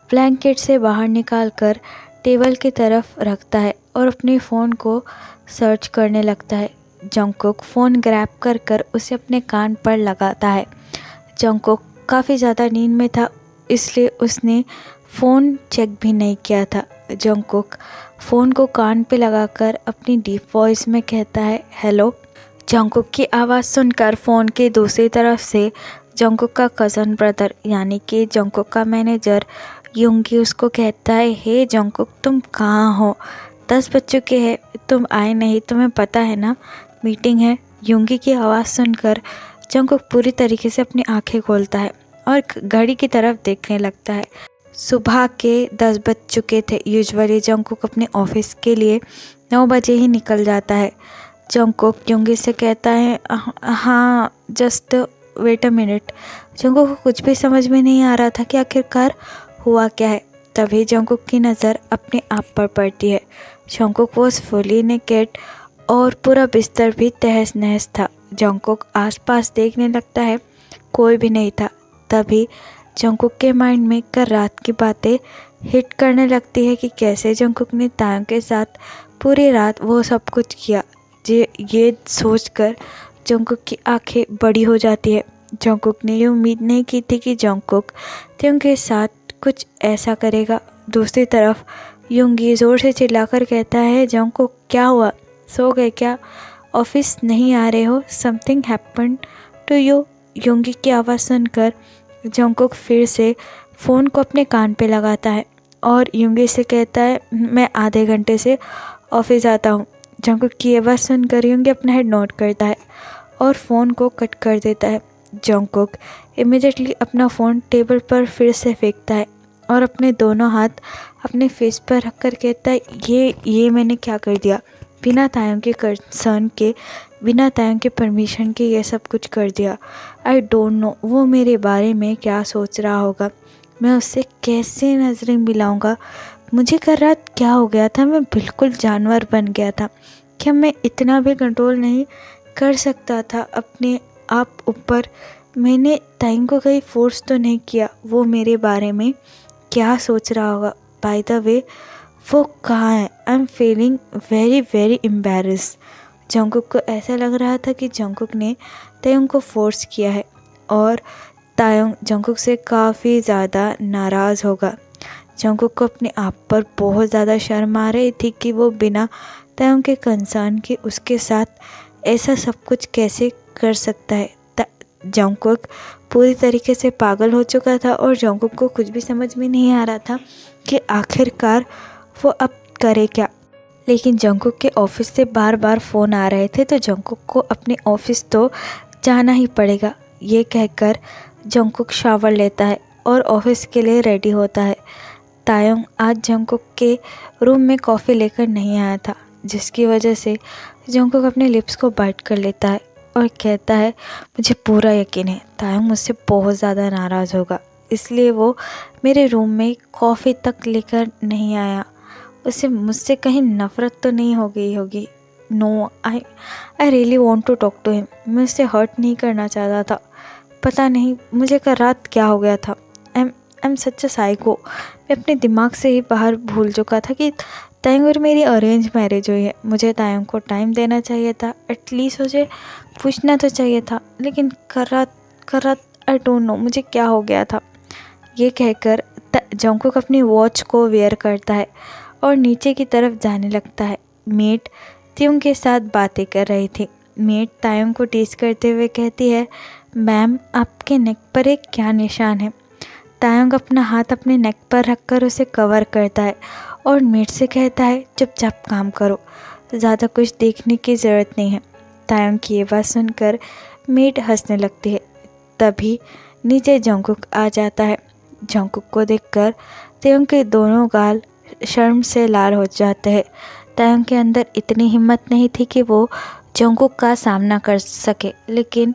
ब्लैंकेट से बाहर निकालकर टेबल की तरफ रखता है और अपने फ़ोन को सर्च करने लगता है। जंगकुक फ़ोन ग्रैब कर कर उसे अपने कान पर लगाता है। जंगकुक काफ़ी ज़्यादा नींद में था, इसलिए उसने फ़ोन चेक भी नहीं किया था। जंगकुक फ़ोन को कान पे लगाकर अपनी डीप वॉइस में कहता है, हेलो। जंगकुक की आवाज़ सुनकर फ़ोन के दूसरी तरफ से जंगकुक का कज़न ब्रदर यानी कि जंगकुक का मैनेजर युंगी उसको कहता है, हे जंगकुक, तुम कहाँ हो? 10 बज चुके हैं, तुम आए नहीं, तुम्हें पता है ना मीटिंग है। युंगी की आवाज़ सुनकर जंगकुक पूरी तरीके से अपनी आंखें खोलता है और घड़ी की तरफ देखने लगता है। सुबह के 10 बज चुके थे। यूजुअली जंगकुक अपने ऑफिस के लिए 9 बजे ही निकल जाता है। जंगकुक युंगी से कहता है, हाँ just wait a minute. Jungkook को कुछ भी समझ में नहीं आ रहा था कि आखिरकार हुआ क्या है। तभी जंगकुक की नज़र अपने आप पर पड़ती है। जंगकुक वॉज फुली नेकेड और पूरा बिस्तर भी तहस नहस था। जंगकुक आसपास देखने लगता है, कोई भी नहीं था। तभी जंगकुक के माइंड में कल रात की बातें हिट करने लगती है कि कैसे जंगकुक ने तायंग के साथ पूरी रात वो सब कुछ किया। ये सोचकर जंगकुक की आंखें बड़ी हो जाती है। जंगकुक ने ये उम्मीद नहीं की थी कि जंगकुक तायंग के साथ कुछ ऐसा करेगा। दूसरी तरफ युंगी ज़ोर से चिल्लाकर कहता है, जंगकुक क्या हुआ, सो गए क्या? ऑफिस नहीं आ रहे हो? Something happened to you? Yoongi की आवाज़ सुनकर जंगकुक फिर से फ़ोन को अपने कान पे लगाता है और युंगी से कहता है, मैं आधे घंटे से ऑफिस आता हूँ। जंगकुक की ये बात सुनकर युंगी अपना हेड नोट करता है और फ़ोन को कट कर देता है। जंगकुक इमीडिएटली अपना फ़ोन टेबल पर फिर से फेंकता है और अपने दोनों हाथ अपने फेस पर रखकर कहता है, ये मैंने क्या कर दिया? बिना तायंग के कंसर्न के, बिना तायंग के परमिशन के ये सब कुछ कर दिया। आई डोंट नो वो मेरे बारे में क्या सोच रहा होगा। मैं उससे कैसे नज़रें मिलाऊंगा? मुझे कल रात क्या हो गया था? मैं बिल्कुल जानवर बन गया था। क्या मैं इतना भी कंट्रोल नहीं कर सकता था अपने आप ऊपर? मैंने तायंग को कहीं फोर्स तो नहीं किया। वो मेरे बारे में क्या सोच रहा होगा? बाय द वे वो कहाँ है? I am feeling very very embarrassed. Jungkook को ऐसा लग रहा था कि जंगकुक ने तायंग को फोर्स किया है और तायंग जंगकुक से काफ़ी ज़्यादा नाराज़ होगा। जंगकुक को अपने आप पर बहुत ज़्यादा शर्म आ रही थी कि वो बिना तायंग के कंसर्न के उसके साथ ऐसा सब कुछ कैसे कर सकता है। जंगकुक पूरी तरीके से पागल हो चुका था और जंगकुक को कुछ भी समझ में नहीं आ रहा था कि आखिरकार वो अब करे क्या। लेकिन जंगकुक के ऑफिस से बार बार फ़ोन आ रहे थे तो जंगकुक को अपने ऑफिस तो जाना ही पड़ेगा। ये कहकर जंगकुक शावर लेता है और ऑफिस के लिए रेडी होता है। तायोंग आज जंगकुक के रूम में कॉफ़ी लेकर नहीं आया था, जिसकी वजह से जंगकुक अपने लिप्स को बाइट कर लेता है और कहता है मुझे पूरा यकीन है तायोंग मुझसे बहुत ज़्यादा नाराज़ होगा, इसलिए वो मेरे रूम में कॉफ़ी तक लेकर नहीं आया। उसे मुझसे कहीं नफ़रत तो नहीं हो गई होगी। No, I really want to talk to him. मैं उसे हर्ट नहीं करना चाहता था। पता नहीं मुझे कल रात क्या हो गया था। I am such a psycho. मैं अपने दिमाग से ही बाहर भूल चुका था कि तायंग और मेरी अरेंज मैरिज हुई है। मुझे तायंग को टाइम देना चाहिए था, एटलीस्ट मुझे पूछना तो चाहिए था। लेकिन कल रात आई डोंट नो मुझे क्या हो गया था। ये कहकर जंगकुक अपनी वॉच को वेयर करता है और नीचे की तरफ जाने लगता है। मेट त्योंग के साथ बातें कर रही थी। मेट तायंग को टीज करते हुए कहती है, मैम आपके नेक पर एक क्या निशान है। तायंग अपना हाथ अपने नेक पर रखकर उसे कवर करता है और मेट से कहता है चुपचाप काम करो, ज़्यादा कुछ देखने की ज़रूरत नहीं है। तायंग की ये बात सुनकर मेट हंसने लगती है। तभी नीचे जंगकुक आ जाता है। जंगकुक को देखकर तायंग के दोनों गाल शर्म से लाल हो जाते हैं। तायंग के अंदर इतनी हिम्मत नहीं थी कि वो जंगकुक का सामना कर सके, लेकिन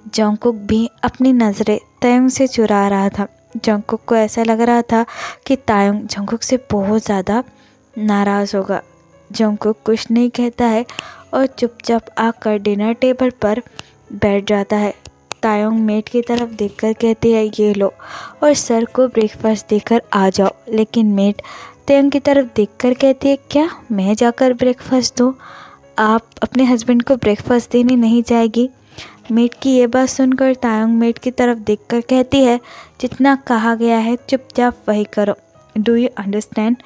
जंगकुक भी अपनी नज़रें तायंग से चुरा रहा था। जंगकुक को ऐसा लग रहा था कि तायंग जंगकुक से बहुत ज़्यादा नाराज़ होगा। जंगकुक कुछ नहीं कहता है और चुपचाप आकर डिनर टेबल पर बैठ जाता है। तायंग मेट की तरफ देखकर कहती है ये लो और सर को ब्रेकफास्ट देकर आ जाओ। लेकिन मेट तायंग की तरफ देखकर कहती है क्या मैं जाकर ब्रेकफास्ट दूँ? आप अपने हस्बैंड को ब्रेकफास्ट देने नहीं जाएगी? मेट की ये बात सुनकर तायंग मेट की तरफ देखकर कहती है जितना कहा गया है चुपचाप वही करो, डू यू अंडरस्टैंड?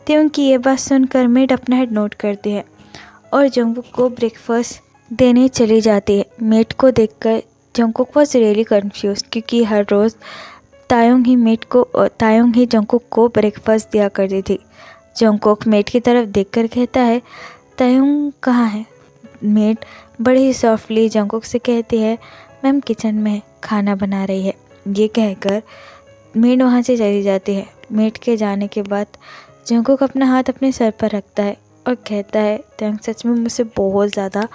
तायंग की ये बात सुनकर मेट अपना हेड नोट करती है और जंगकुक को ब्रेकफास्ट देने चली जाती है। मेट को देखकर जंगकुक वॉज रियली कन्फ्यूज, क्योंकि हर रोज़ तायंग ही जंगकुक को ब्रेकफास्ट दिया करती थी। जंगकुक मेट की तरफ देखकर कहता है तायंग कहाँ है? मेट बड़े ही सॉफ्टली जंगकुक से कहती है मैम किचन में खाना बना रही है। ये कहकर मेट वहाँ से चली जाती है। मेट के जाने के बाद जंगकुक अपना हाथ अपने सर पर रखता है और कहता है तायंग सच में मुझसे बहुत ज़्यादा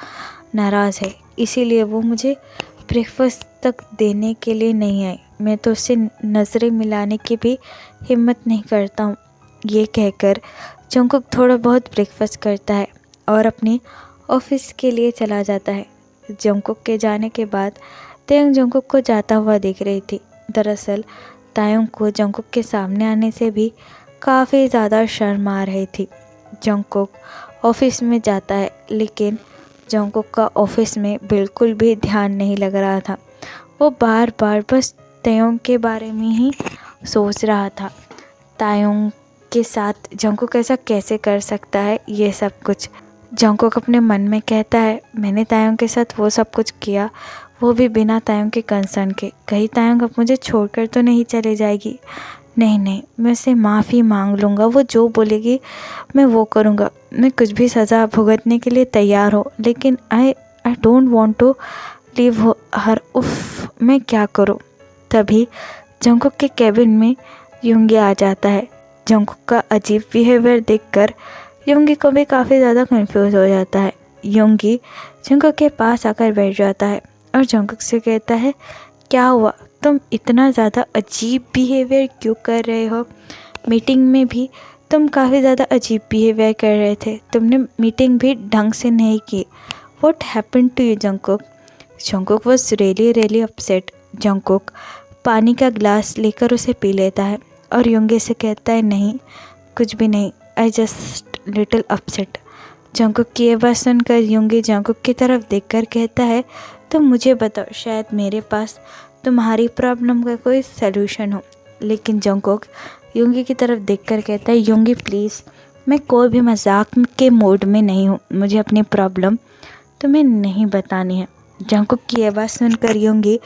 नाराज़ है, इसीलिए वो मुझे ब्रेकफास्ट तक देने के लिए नहीं आई। मैं तो उससे नज़रें मिलाने की भी हिम्मत नहीं करता हूँ। ये कहकर जंगकुक थोड़ा बहुत ब्रेकफास्ट करता है और अपनी ऑफिस के लिए चला जाता है। जंगकुक के जाने के बाद तायंग जंगकुक को जाता हुआ देख रही थी। दरअसल तायंग को जंगकुक के सामने आने से भी काफ़ी ज़्यादा शर्म आ रही थी। जंगकुक ऑफिस में जाता है, लेकिन जंगकुक का ऑफिस में बिल्कुल भी ध्यान नहीं लग रहा था। वो बार बार बस तायंग के बारे में ही सोच रहा था। तायंग के साथ जंगकुक ऐसा कैसे कर सकता है ये सब कुछ। जंगकुक अपने मन में कहता है मैंने तायंग के साथ वो सब कुछ किया, वो भी बिना तायंग के कंसर्न के। कहीं तायंग अब मुझे छोड़कर तो नहीं चले जाएगी? नहीं, मैं उससे माफ़ी मांग लूँगा। वो जो बोलेगी मैं वो करूँगा। मैं कुछ भी सज़ा भुगतने के लिए तैयार हूँ, लेकिन I don't want to leave her. उफ, मैं क्या करूँ? तभी जंगकुक के कैबिन में युंगी आ जाता है। जंगकुक का अजीब बिहेवियर देखकर युंगी को भी काफ़ी ज़्यादा कंफ्यूज हो जाता है। युंगी जंगकुक के पास आकर बैठ जाता है और जंगकुक से कहता है क्या हुआ, तुम इतना ज़्यादा अजीब बिहेवियर क्यों कर रहे हो? मीटिंग में भी तुम काफ़ी ज़्यादा अजीब बिहेवियर कर रहे थे। तुमने मीटिंग भी ढंग से नहीं की। What happened to you Jungkook? Jungkook was really upset. Jungkook पानी का ग्लास लेकर उसे पी लेता है और युंगी से कहता है नहीं, कुछ भी नहीं, I just little upset. Jungkook की ये बात सुनकर युंगी जंगकुक की तरफ देखकर कहता है तुम मुझे बताओ, शायद मेरे पास तुम्हारी प्रॉब्लम का कोई सलूशन हो। लेकिन जंगकुक युंगी की तरफ देखकर कहता है युंगी प्लीज़, मैं कोई भी मजाक के मूड में नहीं हूँ। मुझे अपनी प्रॉब्लम तुम्हें नहीं बतानी है। जंगकुक की ये बात सुनकर योंगी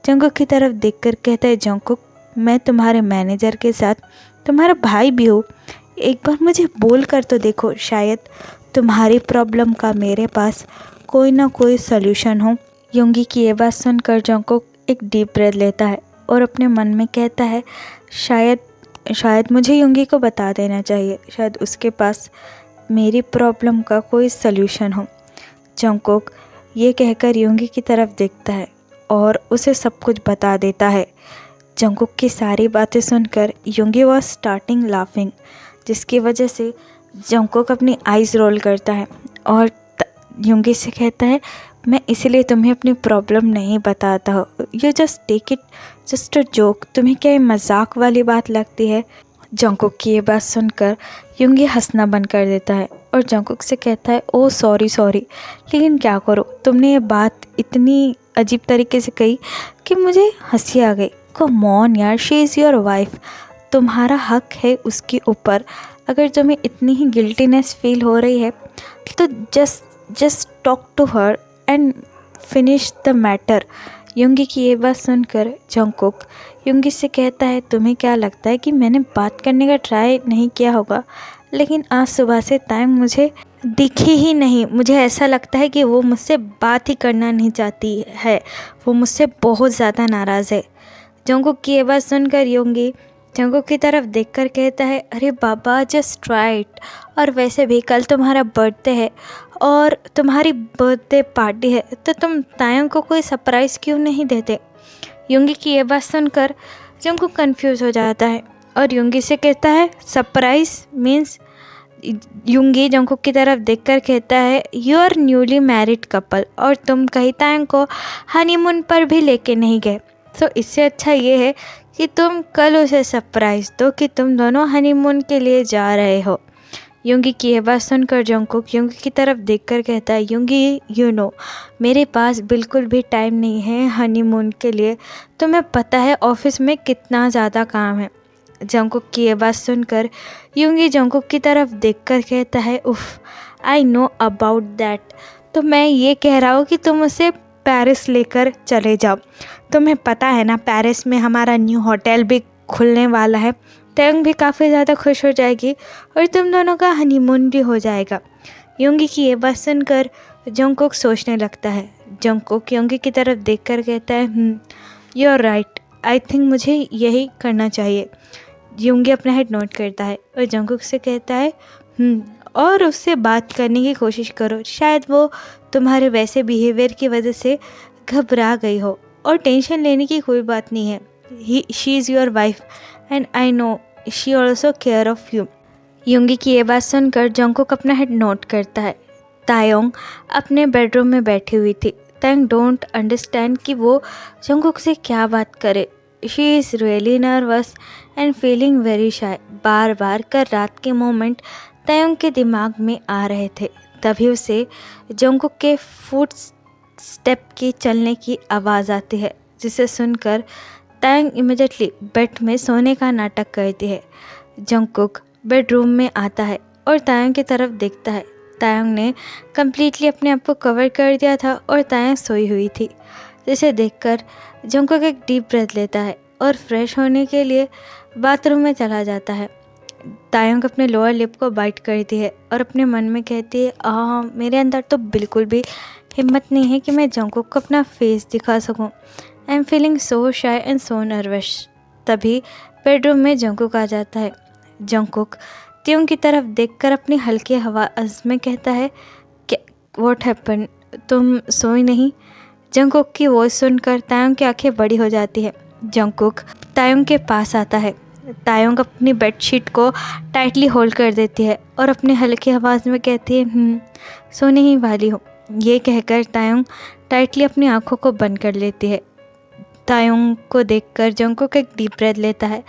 जंगकुक की तरफ देखकर कहता है, जंगकुक मैं तुम्हारे मैनेजर के साथ तुम्हारा भाई भी हूँ, एक बार मुझे बोल कर तो देखो, शायद तुम्हारी प्रॉब्लम का मेरे पास कोई ना कोई सल्यूशन हो। योंगी की ये बात सुनकर जंगकुक एक डीप ब्रेथ लेता है और अपने मन में कहता है, शायद मुझे योंगी को बता देना चाहिए, शायद उसके पास मेरी प्रॉब्लम का कोई सल्यूशन हो। जंगकुक ये कहकर योंगी की तरफ देखता है और उसे सब कुछ बता देता है। जंगकुक की सारी बातें सुनकर योंगी वॉज स्टार्टिंग लाफिंग, जिसकी वजह से जंगकुक अपनी आइज़ रोल करता है और योंगी से कहता है, मैं इसलिए तुम्हें अपनी प्रॉब्लम नहीं बताता हूँ, you just take it just a joke, तुम्हें क्या ये मजाक वाली बात लगती है। जंगकुक की ये बात सुनकर योंगी हंसना बंद कर देता है और जंगकुक से कहता है, ओह सॉरी, लेकिन क्या करो, तुमने ये बात इतनी अजीब तरीके से कही कि मुझे हंसी आ गई। कम ऑन यार, शी इज़ योर वाइफ, तुम्हारा हक है उसके ऊपर। अगर तुम्हें इतनी ही गिल्टीनेस फील हो रही है तो just talk to her and finish the matter. Yoongi की ये बात सुनकर जंगकुक योंगी से कहता है, तुम्हें क्या लगता है कि मैंने बात करने का ट्राई नहीं किया होगा, लेकिन आज सुबह से तायंग मुझे दिखी ही नहीं, मुझे ऐसा लगता है कि वो मुझसे बात ही करना नहीं चाहती है, वो मुझसे बहुत ज़्यादा नाराज़ है। जंगकुक की ये बात सुनकर योंगी जंगकुक की तरफ देखकर कहता है, अरे बाबा जस्ट ट्राई इट, और वैसे भी कल तुम्हारा बर्थडे है और तुम्हारी बर्थडे पार्टी है, तो तुम तायंग को कोई सरप्राइज़ क्यों नहीं देते। योंगी की ये बात सुनकर जंगकुक कंफ्यूज हो जाता है और योंगी से कहता है, सरप्राइज मीन्स। योंगी जंगकुक की तरफ देखकर कहता है, you are newly married couple और तुम कहीं तायंग को हनीमून पर भी लेके नहीं गए, तो इससे अच्छा ये है कि तुम कल उसे सरप्राइज दो कि तुम दोनों हनीमून के लिए जा रहे हो। योंगी की ये बात सुनकर जंगकुक योंगी की तरफ देखकर कहता है, योंगी यू नो मेरे पास बिल्कुल भी टाइम नहीं है हनीमून के लिए, तुम्हें पता है ऑफिस में कितना ज़्यादा काम है। जंगकुक की ये बात सुनकर योंगी जंगकुक की तरफ देखकर कहता है, उफ आई नो अबाउट दैट, तो मैं ये कह रहा हूँ कि तुम उसे पेरिस लेकर चले जाओ, तुम्हें पता है ना पेरिस में हमारा न्यू होटल भी खुलने वाला है, तायंग भी काफ़ी ज़्यादा खुश हो जाएगी और तुम दोनों का हनीमून भी हो जाएगा। योंगी की ये बात सुनकर जंगकुक सोचने लगता है। जंगकुक योंगी की तरफ देखकर कहता है, you are right, I think मुझे यही करना चाहिए। योंगी अपना हेड नोट करता है और जंगकुक से कहता है, और उससे बात करने की कोशिश करो, शायद वो तुम्हारे वैसे बिहेवियर की वजह से घबरा गई हो, और टेंशन लेने की कोई बात नहीं है, she is your wife and I know she also care of you. Yoongi की ये बात सुनकर जंगकुक अपना हेड नोट करता है। तायोंग अपने बेडरूम में बैठी हुई थी। तायोंग डोंट अंडरस्टैंड कि वो जंगकुक से क्या बात करे। She is really nervous and feeling very shy. बार बार कर रात के मोमेंट तायोंग के दिमाग में आ रहे थे। तभी उसे जंगकुक के फुट स्टेप की चलने की आवाज़ आती है, जिसे सुनकर तायंग इमीडिएटली बेड में सोने का नाटक करती है। जंगकुक बेडरूम में आता है और तायंग की तरफ देखता है। तायंग ने कम्प्लीटली अपने आप को कवर कर दिया था और तायंग सोई हुई थी, जिसे देखकर जंगकुक एक डीप ब्रेथ लेता है और फ्रेश होने के लिए बाथरूम में चला जाता है। तायंग अपने लोअर लिप को बाइट करती है और अपने मन में कहती है, मेरे अंदर तो बिल्कुल भी हिम्मत नहीं है कि मैं जंगकुक को अपना फेस दिखा सकूं। I am feeling so shy and so nervous. तभी बेडरूम में जंगकुक आ जाता है। जंगकुक तायंग की तरफ देखकर अपनी हल्की आवाज़ में कहता है, व्हाट हैपन, तुम सोई नहीं। जंगकुक की वॉइस सुनकर तायंग की आंखें बड़ी हो जाती है। जंगकुक तायंग के पास आता है। तायंग अपनी बेडशीट को टाइटली होल्ड कर देती है और अपनी हल्की आवाज़ में कहती है, सोने ही वाली हूँ। ये कहकर तायंग टाइटली अपनी आंखों को बंद कर लेती है। तायंग को देखकर जंगकुक एक डीप ब्रेथ लेता है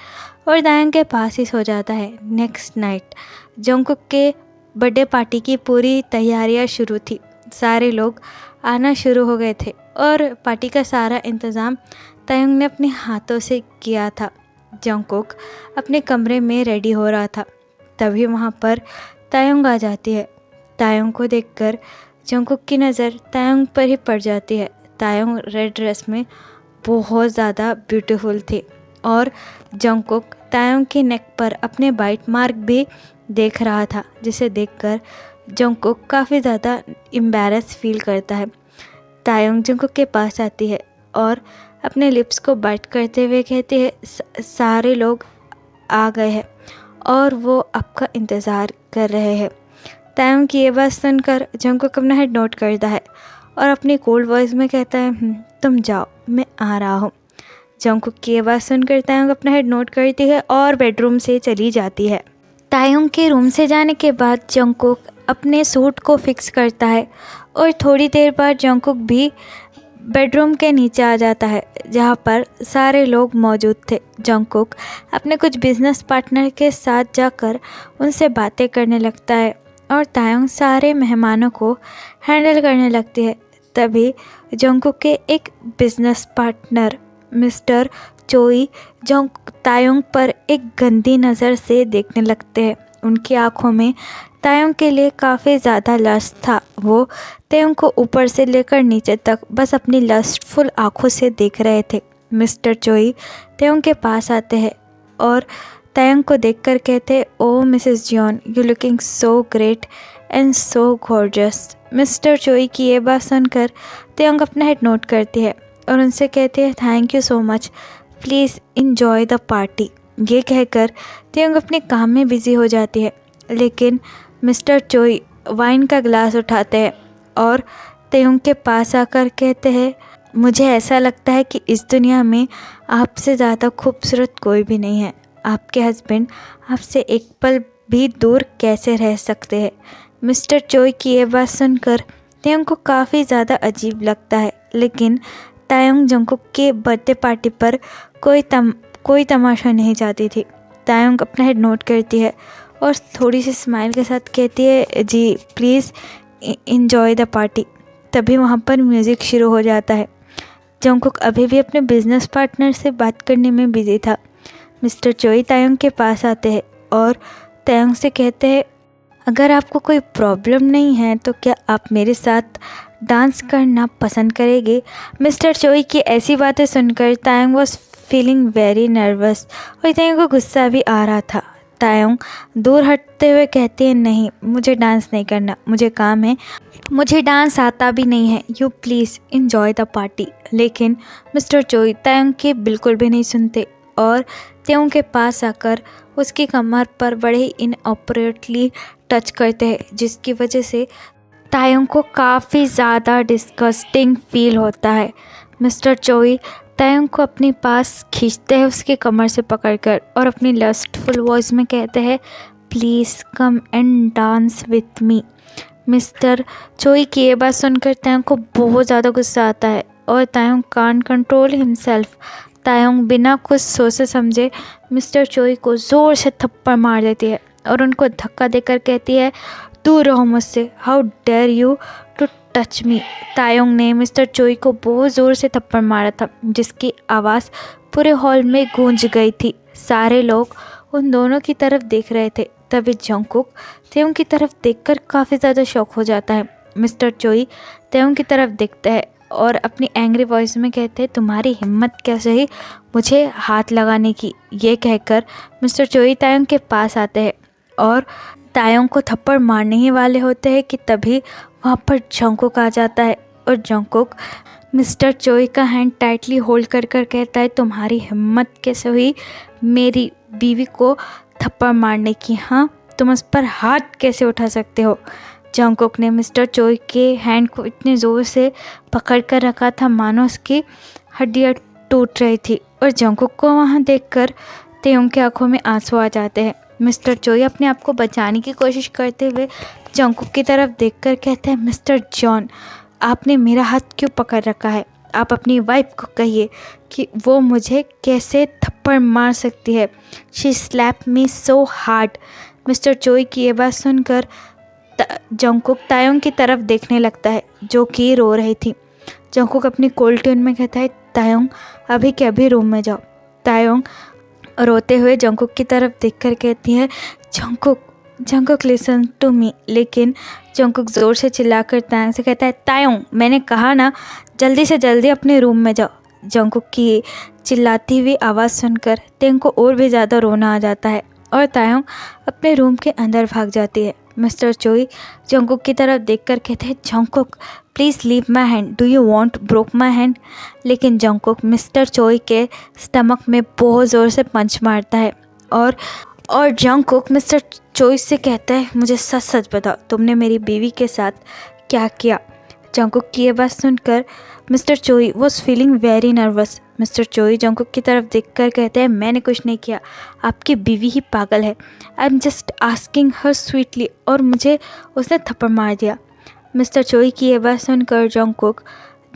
और तायंग के पास ही सो जाता है। नेक्स्ट नाइट जंगकुक के बर्थडे पार्टी की पूरी तैयारियां शुरू थी। सारे लोग आना शुरू हो गए थे और पार्टी का सारा इंतज़ाम तायंग ने अपने हाथों से किया था। जंगकुक अपने कमरे में रेडी हो रहा था। तभी वहाँ पर तायंग आ जाती है। तायंग को देखकर जंगकुक की नज़र तायंग पर ही पड़ जाती है। तायोंग रेड ड्रेस में बहुत ज़्यादा ब्यूटीफुल थी और जंगकुक तायोंग के नेक पर अपने बाइट मार्क भी देख रहा था, जिसे देखकर जंगकुक काफ़ी ज़्यादा एम्बैरेस फील करता है। तायोंग जंगकुक के पास आती है और अपने लिप्स को बाइट करते हुए कहती है, सारे लोग आ गए हैं और वो आपका इंतज़ार कर रहे हैं। तायोंग की ये बात सुनकर जंगकुक अपना हेड नोट करता है और अपनी कोल्ड वॉइस में कहता है, तुम जाओ, मैं आ रहा हूँ। जंगकुक की ये बात सुनकर तायोंग अपना हेड नोट करती है और बेडरूम से चली जाती है। तायोंग के रूम से जाने के बाद जंगकुक अपने सूट को फिक्स करता है और थोड़ी देर बाद जंगकुक भी बेडरूम के नीचे आ जाता है जहाँ पर सारे लोग मौजूद थे। जंगकुक अपने कुछ बिजनेस पार्टनर के साथ जाकर उनसे बातें करने लगता है और तायोंग सारे मेहमानों को हैंडल करने लगती है। तभी जंगकुक के एक बिजनेस पार्टनर मिस्टर चोई तायोंग पर एक गंदी नज़र से देखने लगते हैं। उनकी आंखों में तायोंग के लिए काफ़ी ज़्यादा लस्ट था। वो तायोंग को ऊपर से लेकर नीचे तक बस अपनी लस्टफुल आंखों से देख रहे थे। मिस्टर चोई तायोंग के पास आते हैं और तायोंग को देखकर कहते, oh Mrs Jeon, you looking so great and so gorgeous. Mr Choi की ये बात सुनकर तायोंग अपना हेड नोट करती है और उनसे कहती है, thank you so much, please enjoy the party. ये कहकर तायोंग अपने काम में बिज़ी हो जाती है, लेकिन मिस्टर चोई वाइन का ग्लास उठाते हैं और तायोंग के पास आकर कहते हैं, मुझे ऐसा लगता है कि इस दुनिया में आपसे ज़्यादा खूबसूरत कोई भी नहीं है। आपके हस्बैंड आपसे एक पल भी दूर कैसे रह सकते हैं। मिस्टर चोई की ये बात सुनकर तायोंग को काफ़ी ज़्यादा अजीब लगता है, लेकिन तायोंग जंगकुक के बर्थडे पार्टी पर कोई तमाशा नहीं चाहती थी। तायोंग अपना हेड नोट करती है और थोड़ी सी स्माइल के साथ कहती है, जी प्लीज़ इन्जॉय द पार्टी। तभी वहाँ पर म्यूज़िक शुरू हो जाता है। जंगकुक अभी भी अपने बिजनेस पार्टनर से बात करने में बिजी था। मिस्टर चोई तायोंग के पास आते हैं और तायोंग से कहते हैं, अगर आपको कोई प्रॉब्लम नहीं है तो क्या आप मेरे साथ डांस करना पसंद करेंगे। मिस्टर चोई की ऐसी बातें सुनकर तायोंग वॉज फीलिंग वेरी नर्वस और तायोंग को गुस्सा भी आ रहा था। तायोंग दूर हटते हुए कहती है, नहीं, मुझे डांस नहीं करना, मुझे काम है, मुझे डांस आता भी नहीं है, you please enjoy the party. लेकिन मिस्टर चोई तायोंग की बिल्कुल भी नहीं सुनते और तायोंग के पास आकर उसकी कमर पर बड़े ही इनअप्रोप्रिएटली टच करते हैं, जिसकी वजह से तायोंग को काफ़ी ज़्यादा डिस्गस्टिंग फील होता है। मिस्टर चोई तायोंग को अपने पास खींचते हैं उसकी कमर से पकड़कर और अपनी लस्टफुल वॉइस में कहते हैं, please come and dance with me. Mr Choi की ये बात सुनकर तायोंग को बहुत ज़्यादा गुस्सा आता है और तायोंग कांट कंट्रोल हिमसेल्फ। तायोंग बिना कुछ सोचे समझे मिस्टर चोई को ज़ोर से थप्पड़ मार देती है और उनको धक्का देकर कहती है, दूर रहो मुझसे, how dare you to touch me. Taeyong ने मिस्टर चोई को बहुत ज़ोर से थप्पड़ मारा था, जिसकी आवाज़ पूरे हॉल में गूंज गई थी। सारे लोग उन दोनों की तरफ देख रहे थे। तभी जंगकुक तायोंग की तरफ देखकर काफ़ी ज़्यादा शॉक हो जाता है। मिस्टर चोई तायोंग की तरफ देखता है और अपनी एंग्री वॉइस में कहते हैं, तुम्हारी हिम्मत कैसे ही मुझे हाथ लगाने की। ये कहकर मिस्टर चोई तायोंग के पास आते हैं और तायोंग को थप्पड़ मारने ही वाले होते हैं कि तभी वहाँ पर जंगकुक आ जाता है और जंगकुक मिस्टर चोई का हैंड टाइटली होल्ड कर कहता है, तुम्हारी हिम्मत कैसे हुई मेरी बीवी को थप्पड़ मारने की। हाँ, तुम उस पर हाथ कैसे उठा सकते हो। जंगकुक ने मिस्टर चोई के हैंड को इतने ज़ोर से पकड़ कर रखा था मानो उसकी हड्डियाँ टूट रही थी और जंगकुक को वहाँ देखकर तायोंग की आंखों में आंसू आ जाते हैं। मिस्टर चोई अपने आप को बचाने की कोशिश करते हुए जंगकुक की तरफ देखकर कहते हैं, मिस्टर जॉन, आपने मेरा हाथ क्यों पकड़ रखा है। आप अपनी वाइफ को कहिए कि वो मुझे कैसे थप्पड़ मार सकती है। She slap me so hard. Mr Choi की ये बात सुनकर जंगकुक तायोंग की तरफ देखने लगता है, जो कि रो रही थी। जंगकुक अपनी कोल्ड ट्यून में कहता है, तायोंग अभी के अभी रूम में जाओ। तायोंग रोते हुए जंगकुक की तरफ देखकर कहती है, Jungkook Jungkook listen to me, लेकिन जंगकुक ज़ोर से चिल्लाकर तायंग से कहता है, तायोंग मैंने कहा ना जल्दी से जल्दी अपने रूम में जाओ। जंगकुक की चिल्लाती हुई आवाज़ सुनकर तायंग को और भी ज़्यादा रोना आ जाता है और तायोंग अपने रूम के अंदर भाग जाती है। मिस्टर चोई जंगकुक की तरफ देखकर कहते हैं, Jungkook please leave my hand, do you want broke my hand. लेकिन जंगकुक मिस्टर चोई के स्टमक में बहुत ज़ोर से पंच मारता है और जंगकुक मिस्टर चोई से कहता है, मुझे सच सच बताओ तुमने मेरी बीवी के साथ क्या किया। जंगकुक की ये बात सुनकर Mr Choi was feeling very nervous. Mr Choi Jungkook की तरफ देखकर कहते हैं, मैंने कुछ नहीं किया, आपकी बीवी ही पागल है। I am just asking her sweetly, और मुझे उसने थप्पड़ मार दिया। मिस्टर चोई की ये बात सुनकर जंगकुक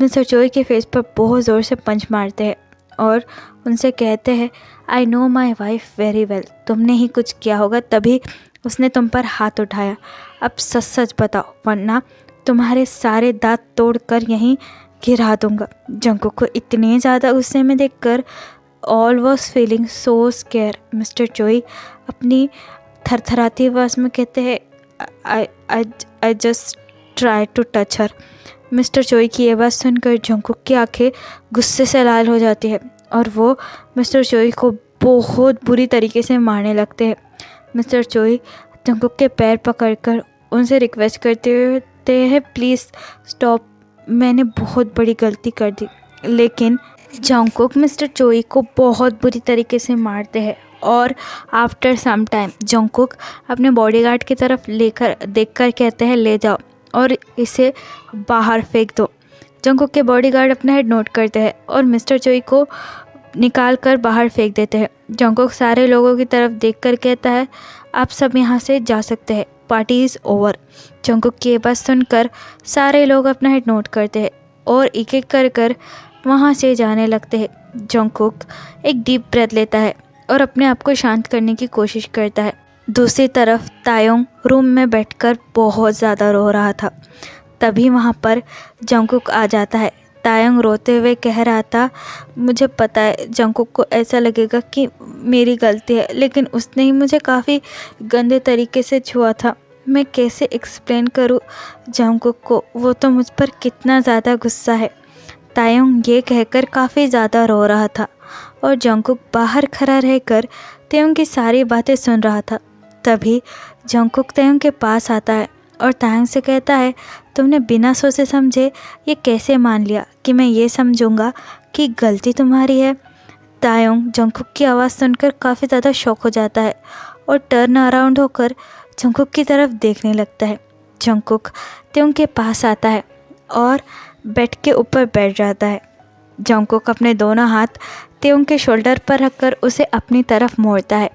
मिस्टर चोई के फेस पर बहुत ज़ोर से पंच मारते हैं और उनसे कहते हैं, I know my wife very well, तुमने ही कुछ किया होगा तभी उसने तुम पर हाथ उठाया। अब सच सच बताओ वरना तुम्हारे सारे दांत तोड़कर यहीं गिरा दूंगा। जंगकुक को इतने ज़्यादा गुस्से में देखकर all was feeling so scared. Mr Choi अपनी थरथराती आवाज़ में कहते हैं, I just try to touch her. Mr Choi की ये बात सुनकर जंगकुक की आंखें गुस्से से लाल हो जाती है और वो मिस्टर चोई को बहुत बुरी तरीके से मारने लगते हैं। मिस्टर चोई जंगकुक के पैर पकड़कर उनसे रिक्वेस्ट करते हैं, प्लीज़ स्टॉप, मैंने बहुत बड़ी गलती कर दी। लेकिन जंगकुक मिस्टर चोई को बहुत बुरी तरीके से मारते हैं और आफ्टर सम टाइम जंगकुक अपने बॉडीगार्ड की तरफ देखकर कहते हैं, ले जाओ और इसे बाहर फेंक दो। जंगकुक के बॉडीगार्ड अपना हेड नोट करते हैं और मिस्टर चोई को निकाल कर बाहर फेंक देते हैं। जंगकुक सारे लोगों की तरफ देखकर कहता है, आप सब यहाँ से जा सकते हैं, पार्टी इज़ ओवर। जंगकुक की ये बात सुनकर सारे लोग अपना हेड नोट करते हैं और एक एक कर वहाँ से जाने लगते हैं। जंगकुक एक डीप ब्रेथ लेता है और अपने आप को शांत करने की कोशिश करता है। दूसरी तरफ तायोंग रूम में बैठकर बहुत ज़्यादा रो रहा था। तभी वहाँ पर जंगकुक आ जाता है। तायोंग रोते हुए कह रहा था, मुझे पता है जंगकुक को ऐसा लगेगा कि मेरी गलती है, लेकिन उसने ही मुझे काफ़ी गंदे तरीके से छुआ था। मैं कैसे एक्सप्लेन करूँ जंगकुक को, वो तो मुझ पर कितना ज़्यादा गुस्सा है। तायोंग ये कहकर काफ़ी ज़्यादा रो रहा था और जंगकुक बाहर खड़ा रहकर तायोंग की सारी बातें सुन रहा था। तभी जंगकुक तायोंग के पास आता है और तायोंग से कहता है, तुमने बिना सोचे समझे ये कैसे मान लिया कि मैं ये समझूंगा कि गलती तुम्हारी है। तायोंग जंगकुक की आवाज़ सुनकर काफ़ी ज़्यादा शॉक हो जाता है और टर्न अराउंड होकर जंगकुक की तरफ देखने लगता है। जंगकुक तायोंग के पास आता है और बेड के ऊपर बैठ जाता है। जंगकुक अपने दोनों हाथ तायोंग के शोल्डर पर रखकर उसे अपनी तरफ मोड़ता है।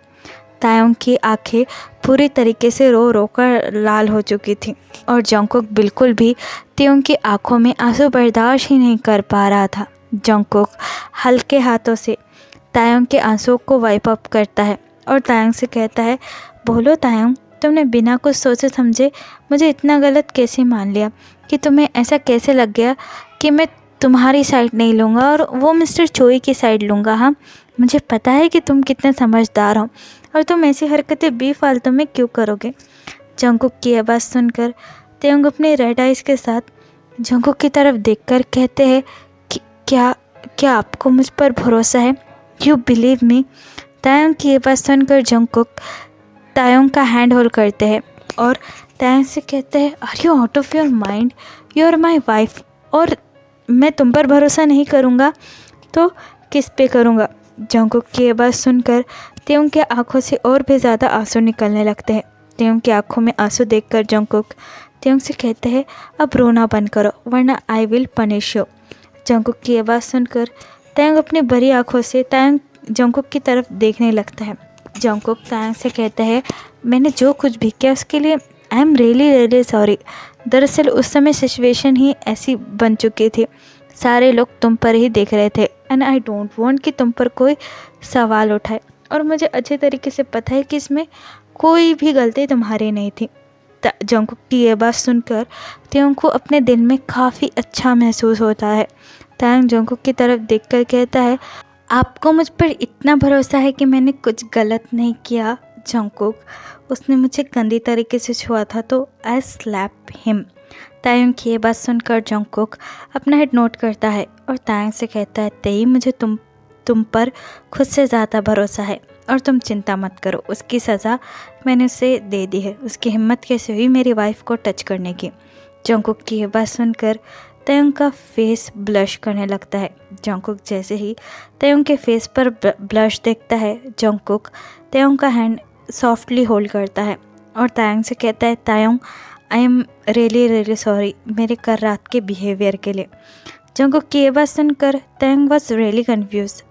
तायोंग की आंखें पूरी तरीके से रो कर लाल हो चुकी थीं और जंगकुक बिल्कुल भी तायोंग की आंखों में आंसू बर्दाश्त ही नहीं कर पा रहा था। जंगकुक हल्के हाथों से तायोंग के आंसुओं को वाइप अप करता है और तायोंग से कहता है, बोलो तायोंग, तुमने बिना कुछ सोचे समझे मुझे इतना गलत कैसे मान लिया कि तुम्हें ऐसा कैसे लग गया कि मैं तुम्हारी साइड नहीं लूँगा और वो मिस्टर चोई की साइड लूँगा। हाँ, मुझे पता है कि तुम कितने समझदार हो और तुम ऐसी हरकतें बेफालतू में क्यों करोगे। जंगकुक की यह बात सुनकर तायोंग अपने रेड आइज़ के साथ जंगकुक की तरफ देखकर कहते हैं कि क्या आपको मुझ पर भरोसा है? You believe me? तायोंग की ये बात सुनकर जंगकुक तायोंग का हैंड होल्ड करते हैं और तायोंग से कहते हैं, are you out of your mind? You are my wife और मैं तुम पर भरोसा नहीं करूँगा तो किस पे करूँगा? जंगकुक की ये बात सुनकर तायोंग की आंखों से और भी ज़्यादा आंसू निकलने लगते हैं। तायोंग की आंखों में आंसू देखकर जंगकुक तायोंग से कहते हैं, अब रोना बंद करो वरना I will punish you. Jungkook की ये बात सुनकर तायोंग अपनी बड़ी आंखों से जंगकुक की तरफ देखने लगता है। जंगकुक तायोंग से कहता है, मैंने जो कुछ भी किया उसके लिए आई एम रियली सॉरी। दरअसल उस समय सिचुएशन ही ऐसी बन चुकी थी, सारे लोग तुम पर ही देख रहे थे एंड आई डोंट वांट कि तुम पर कोई सवाल उठाए और मुझे अच्छे तरीके से पता है कि इसमें कोई भी गलती तुम्हारी नहीं थी। जंगकुक की ये बात सुनकर तायोंग को अपने दिल में काफ़ी अच्छा महसूस होता है। तायोंग जंगकुक की तरफ देखकर कहता है, आपको मुझ पर इतना भरोसा है कि मैंने कुछ गलत नहीं किया? जंगकुक, उसने मुझे गंदी तरीके से छुआ था तो आई स्लैप हिम। तायंग की ये बात सुनकर जंगकुक अपना हेड नोट करता है और तायंग से कहता है, तेई, मुझे तुम पर खुद से ज़्यादा भरोसा है और तुम चिंता मत करो, उसकी सज़ा मैंने उसे दे दी है। उसकी हिम्मत कैसे हुई मेरी वाइफ को टच करने की। जंगकुक की ये बात सुनकर तायंग का फेस ब्लश करने लगता है। जंगकुक जैसे ही तायंग के फेस पर ब्लश देखता है, जंगकुक तायंग का हैंड सॉफ्टली होल्ड करता है और तायंग से कहता है, तायंग, आई एम रियली सॉरी मेरे कल रात के बिहेवियर के लिए। जंगकुक की ये बात सुनकर Tayang was really confuse.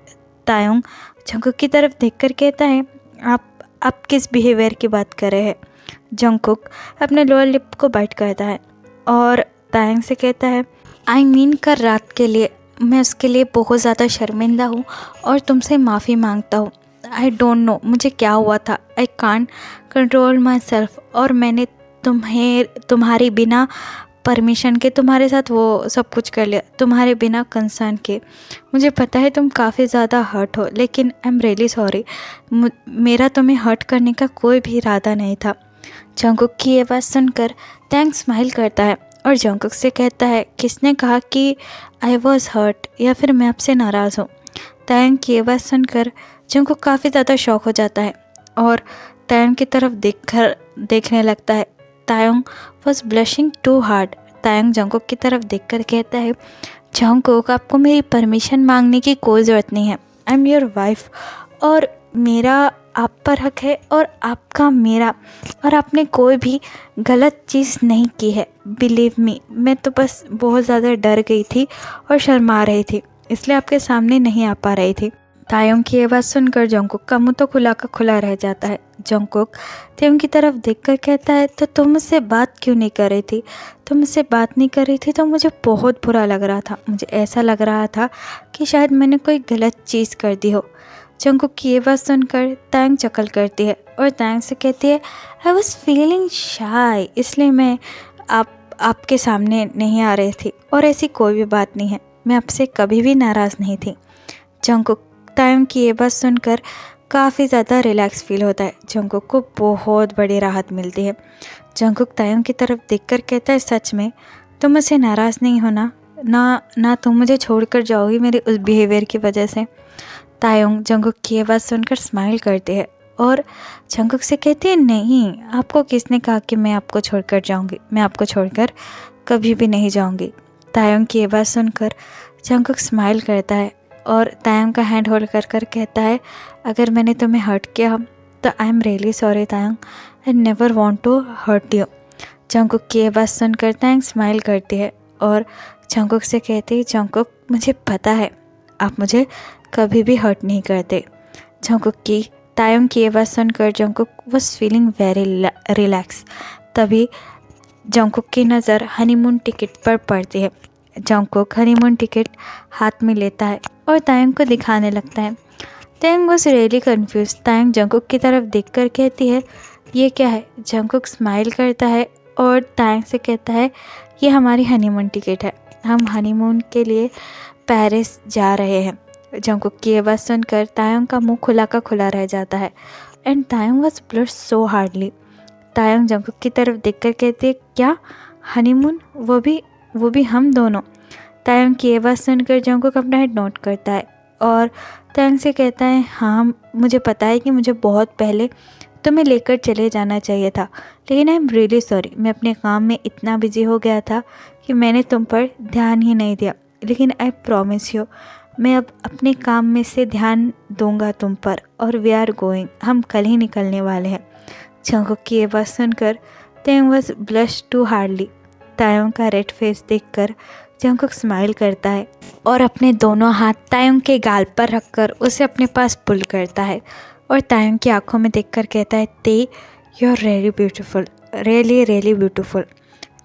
Tayang Jungkook की तरफ देखकर कहता है, आप किस बिहेवियर की बात कर रहे हैं। जंगकुक अपने लोअर लिप को बाइट करता है और तायंग से कहता है, आई मीन कल रात के लिए मैं उसके लिए बहुत ज़्यादा शर्मिंदा हूँ और तुमसे माफ़ी मांगता हूँ। आई डोंट नो मुझे क्या हुआ था, I can't control my self, और मैंने तुम्हारी बिना परमिशन के तुम्हारे साथ वो सब कुछ कर लिया, तुम्हारे बिना कंसर्न के। मुझे पता है तुम काफ़ी ज़्यादा हर्ट हो, लेकिन आई एम रियली सॉरी। मेरा तुम्हें हर्ट करने का कोई भी इरादा नहीं था। जंगकुक की ये बात सुनकर तायंग स्माइल करता है और जंगकुक से कहता है, किसने कहा कि आई वॉज हर्ट या फिर मैं आपसे नाराज़ हूँ। तायंग की ये बात सुनकर जंगकुक काफ़ी ज़्यादा शॉक हो जाता है और तायंग की तरफ देखने लगता है। Taeyong was blushing too hard. Taeyong Jungkook की तरफ देखकर कहता है, जंगकुक, आपको मेरी परमिशन मांगने की कोई ज़रूरत नहीं है। आई एम योर वाइफ और मेरा आप पर हक है और आपका मेरा, और आपने कोई भी गलत चीज़ नहीं की है। बिलीव मी, मैं तो बस बहुत ज़्यादा डर गई थी और शर्मा रही थी, इसलिए आपके सामने नहीं आ पा रही थी। तायंग की ये बात सुनकर जंगकुक का मुंह तो खुला का खुला रह जाता है। जंगकुक तायंग की तरफ देखकर कहता है, तो तुम मुझसे बात क्यों नहीं कर रही थी? तुम मुझसे बात नहीं कर रही थी तो मुझे बहुत बुरा लग रहा था। मुझे ऐसा लग रहा था कि शायद मैंने कोई गलत चीज़ कर दी हो। जंगकुक की ये बात सुनकर तायंग चकल करती है और तायंग से कहती है, आई वॉज फीलिंग शाय, इसलिए मैं आपके सामने नहीं आ रही थी, और ऐसी कोई भी बात नहीं है, मैं आपसे कभी भी नाराज़ नहीं थी। जंगकुक तायंग की ये बात सुनकर काफ़ी ज़्यादा रिलैक्स फील होता है। जंगकुक को बहुत बड़ी राहत मिलती है। जंगकुक तायंग की तरफ देखकर कहता है, सच में तुम मुझसे नाराज़ नहीं हो ना तुम मुझे छोड़कर जाओगी मेरे उस बिहेवियर की वजह से। तायंग जंगकुक की ये बात सुनकर स्माइल करती है और जंगकुक से कहती है, नहीं, आपको किसने कहा कि मैं आपको छोड़कर जाऊंगी? मैं आपको छोड़कर कभी भी नहीं जाऊंगी। तायंग की ये बात सुनकर जंगकुक स्माइल करता है और तायंग का हैंड होल्ड कर कहता है, अगर मैंने तुम्हें हर्ट किया तो I am really sorry Taeyong, I never want to hurt you. Jungkook की ये बात सुनकर तायंग स्माइल करती है और जंगकुक से कहती है, जंगकुक, मुझे पता है आप मुझे कभी भी हर्ट नहीं करते। जंगकुक की तायंग की ये बात सुनकर Jungkook was feeling very relax. तभी जंगकुक की नज़र हनीमून टिकट पर पड़ती है। जंगकुक हनीमून टिकट हाथ में लेता है और तायंग को दिखाने लगता है। Tayang was really confuse. Tayang Jungkook की तरफ देखकर कहती है, ये क्या है? जंगकुक स्माइल करता है और तायंग से कहता है, ये हमारी हनीमून टिकट है, हम हनीमून के लिए पेरिस जा रहे हैं। जंगकुक की ये बात सुनकर तायंग का मुंह खुला का खुला रह जाता है and Tayang was blush so hardly. Tayang Jungkook की तरफ देखकर कहती है, क्या हनीमून, वो भी हम दोनों? तायंग की ये बात सुनकर जंगकुक अपना हेड नोट करता है और तायंग से कहता है, हाँ, मुझे पता है कि मुझे बहुत पहले तुम्हें लेकर चले जाना चाहिए था, लेकिन आई एम रियली सॉरी, मैं अपने काम में इतना बिजी हो गया था कि मैंने तुम पर ध्यान ही नहीं दिया। लेकिन आई प्रॉमिस यू, मैं अब अपने काम में से ध्यान दूंगा तुम पर, और वी आर गोइंग, हम कल ही निकलने वाले हैं। जंगकुक की ये बात सुनकर Taeyong was blush too hardly. Taeyong का रेड फेस देखकर जंगकुक स्माइल करता है और अपने दोनों हाथ तायंग के गाल पर रखकर उसे अपने पास पुल करता है और तायंग की आंखों में देखकर कहता है, Tae, you are really beautiful, really beautiful.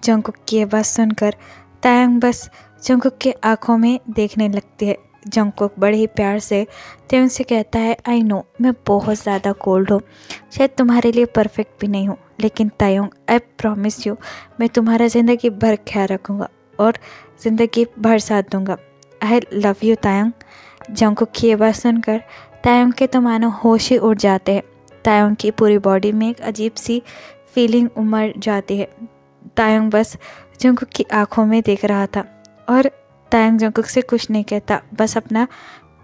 Jungkook की ये बात सुनकर तायंग बस जंगकुक के आंखों में देखने लगती है। जंगकुक बड़े ही प्यार से तायंग से कहता है, आई नो मैं बहुत ज़्यादा कोल्ड हूँ, शायद तुम्हारे लिए परफेक्ट भी नहीं हूँ, लेकिन तायंग, आई प्रॉमिस यू, मैं तुम्हारा ज़िंदगी भर ख्याल रखूँगा और ज़िंदगी भर साथ दूँगा। I love you Tayang. Jungkook की ये बात सुनकर तायंग के तो मानो होश ही उड़ जाते हैं। तायोंग की पूरी बॉडी में एक अजीब सी फीलिंग उमड़ जाती है। तायोंग बस जंगकुक की आंखों में देख रहा था और तायोंग जंगकुक से कुछ नहीं कहता, बस अपना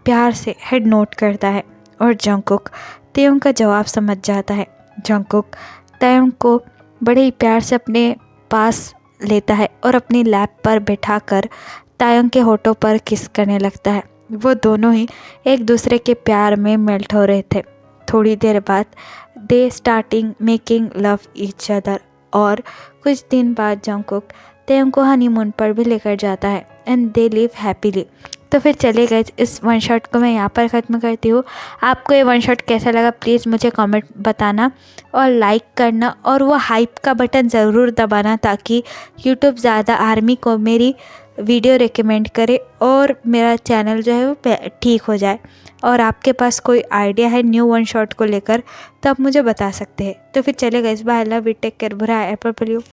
प्यार से हेड नोट करता है और जंगकुक तायोंग का जवाब समझ जाता है। जंगकुक तायोंग को बड़े ही प्यार से अपने पास लेता है और अपनी लैप पर बैठाकर तायोंग के होठों पर किस करने लगता है। वो दोनों ही एक दूसरे के प्यार में मेल्ट हो रहे थे। थोड़ी देर बाद दे starting making love each other और कुछ दिन बाद जंगकुक तायोंग को हनीमून पर भी लेकर जाता है एंड दे लिव हैप्पीली। तो फिर चले गए, इस वन शॉट को मैं यहाँ पर ख़त्म करती हूँ। आपको ये वन शॉट कैसा लगा प्लीज़ मुझे कमेंट बताना और लाइक करना और वो हाइप का बटन ज़रूर दबाना ताकि यूट्यूब ज़्यादा आर्मी को मेरी वीडियो रिकमेंड करे और मेरा चैनल जो है वो ठीक हो जाए। और आपके पास कोई आइडिया है न्यू वन शॉट को लेकर तो आप मुझे बता सकते हैं। तो फिर चले गए, bye, love you, take care, बुरा एप्पल।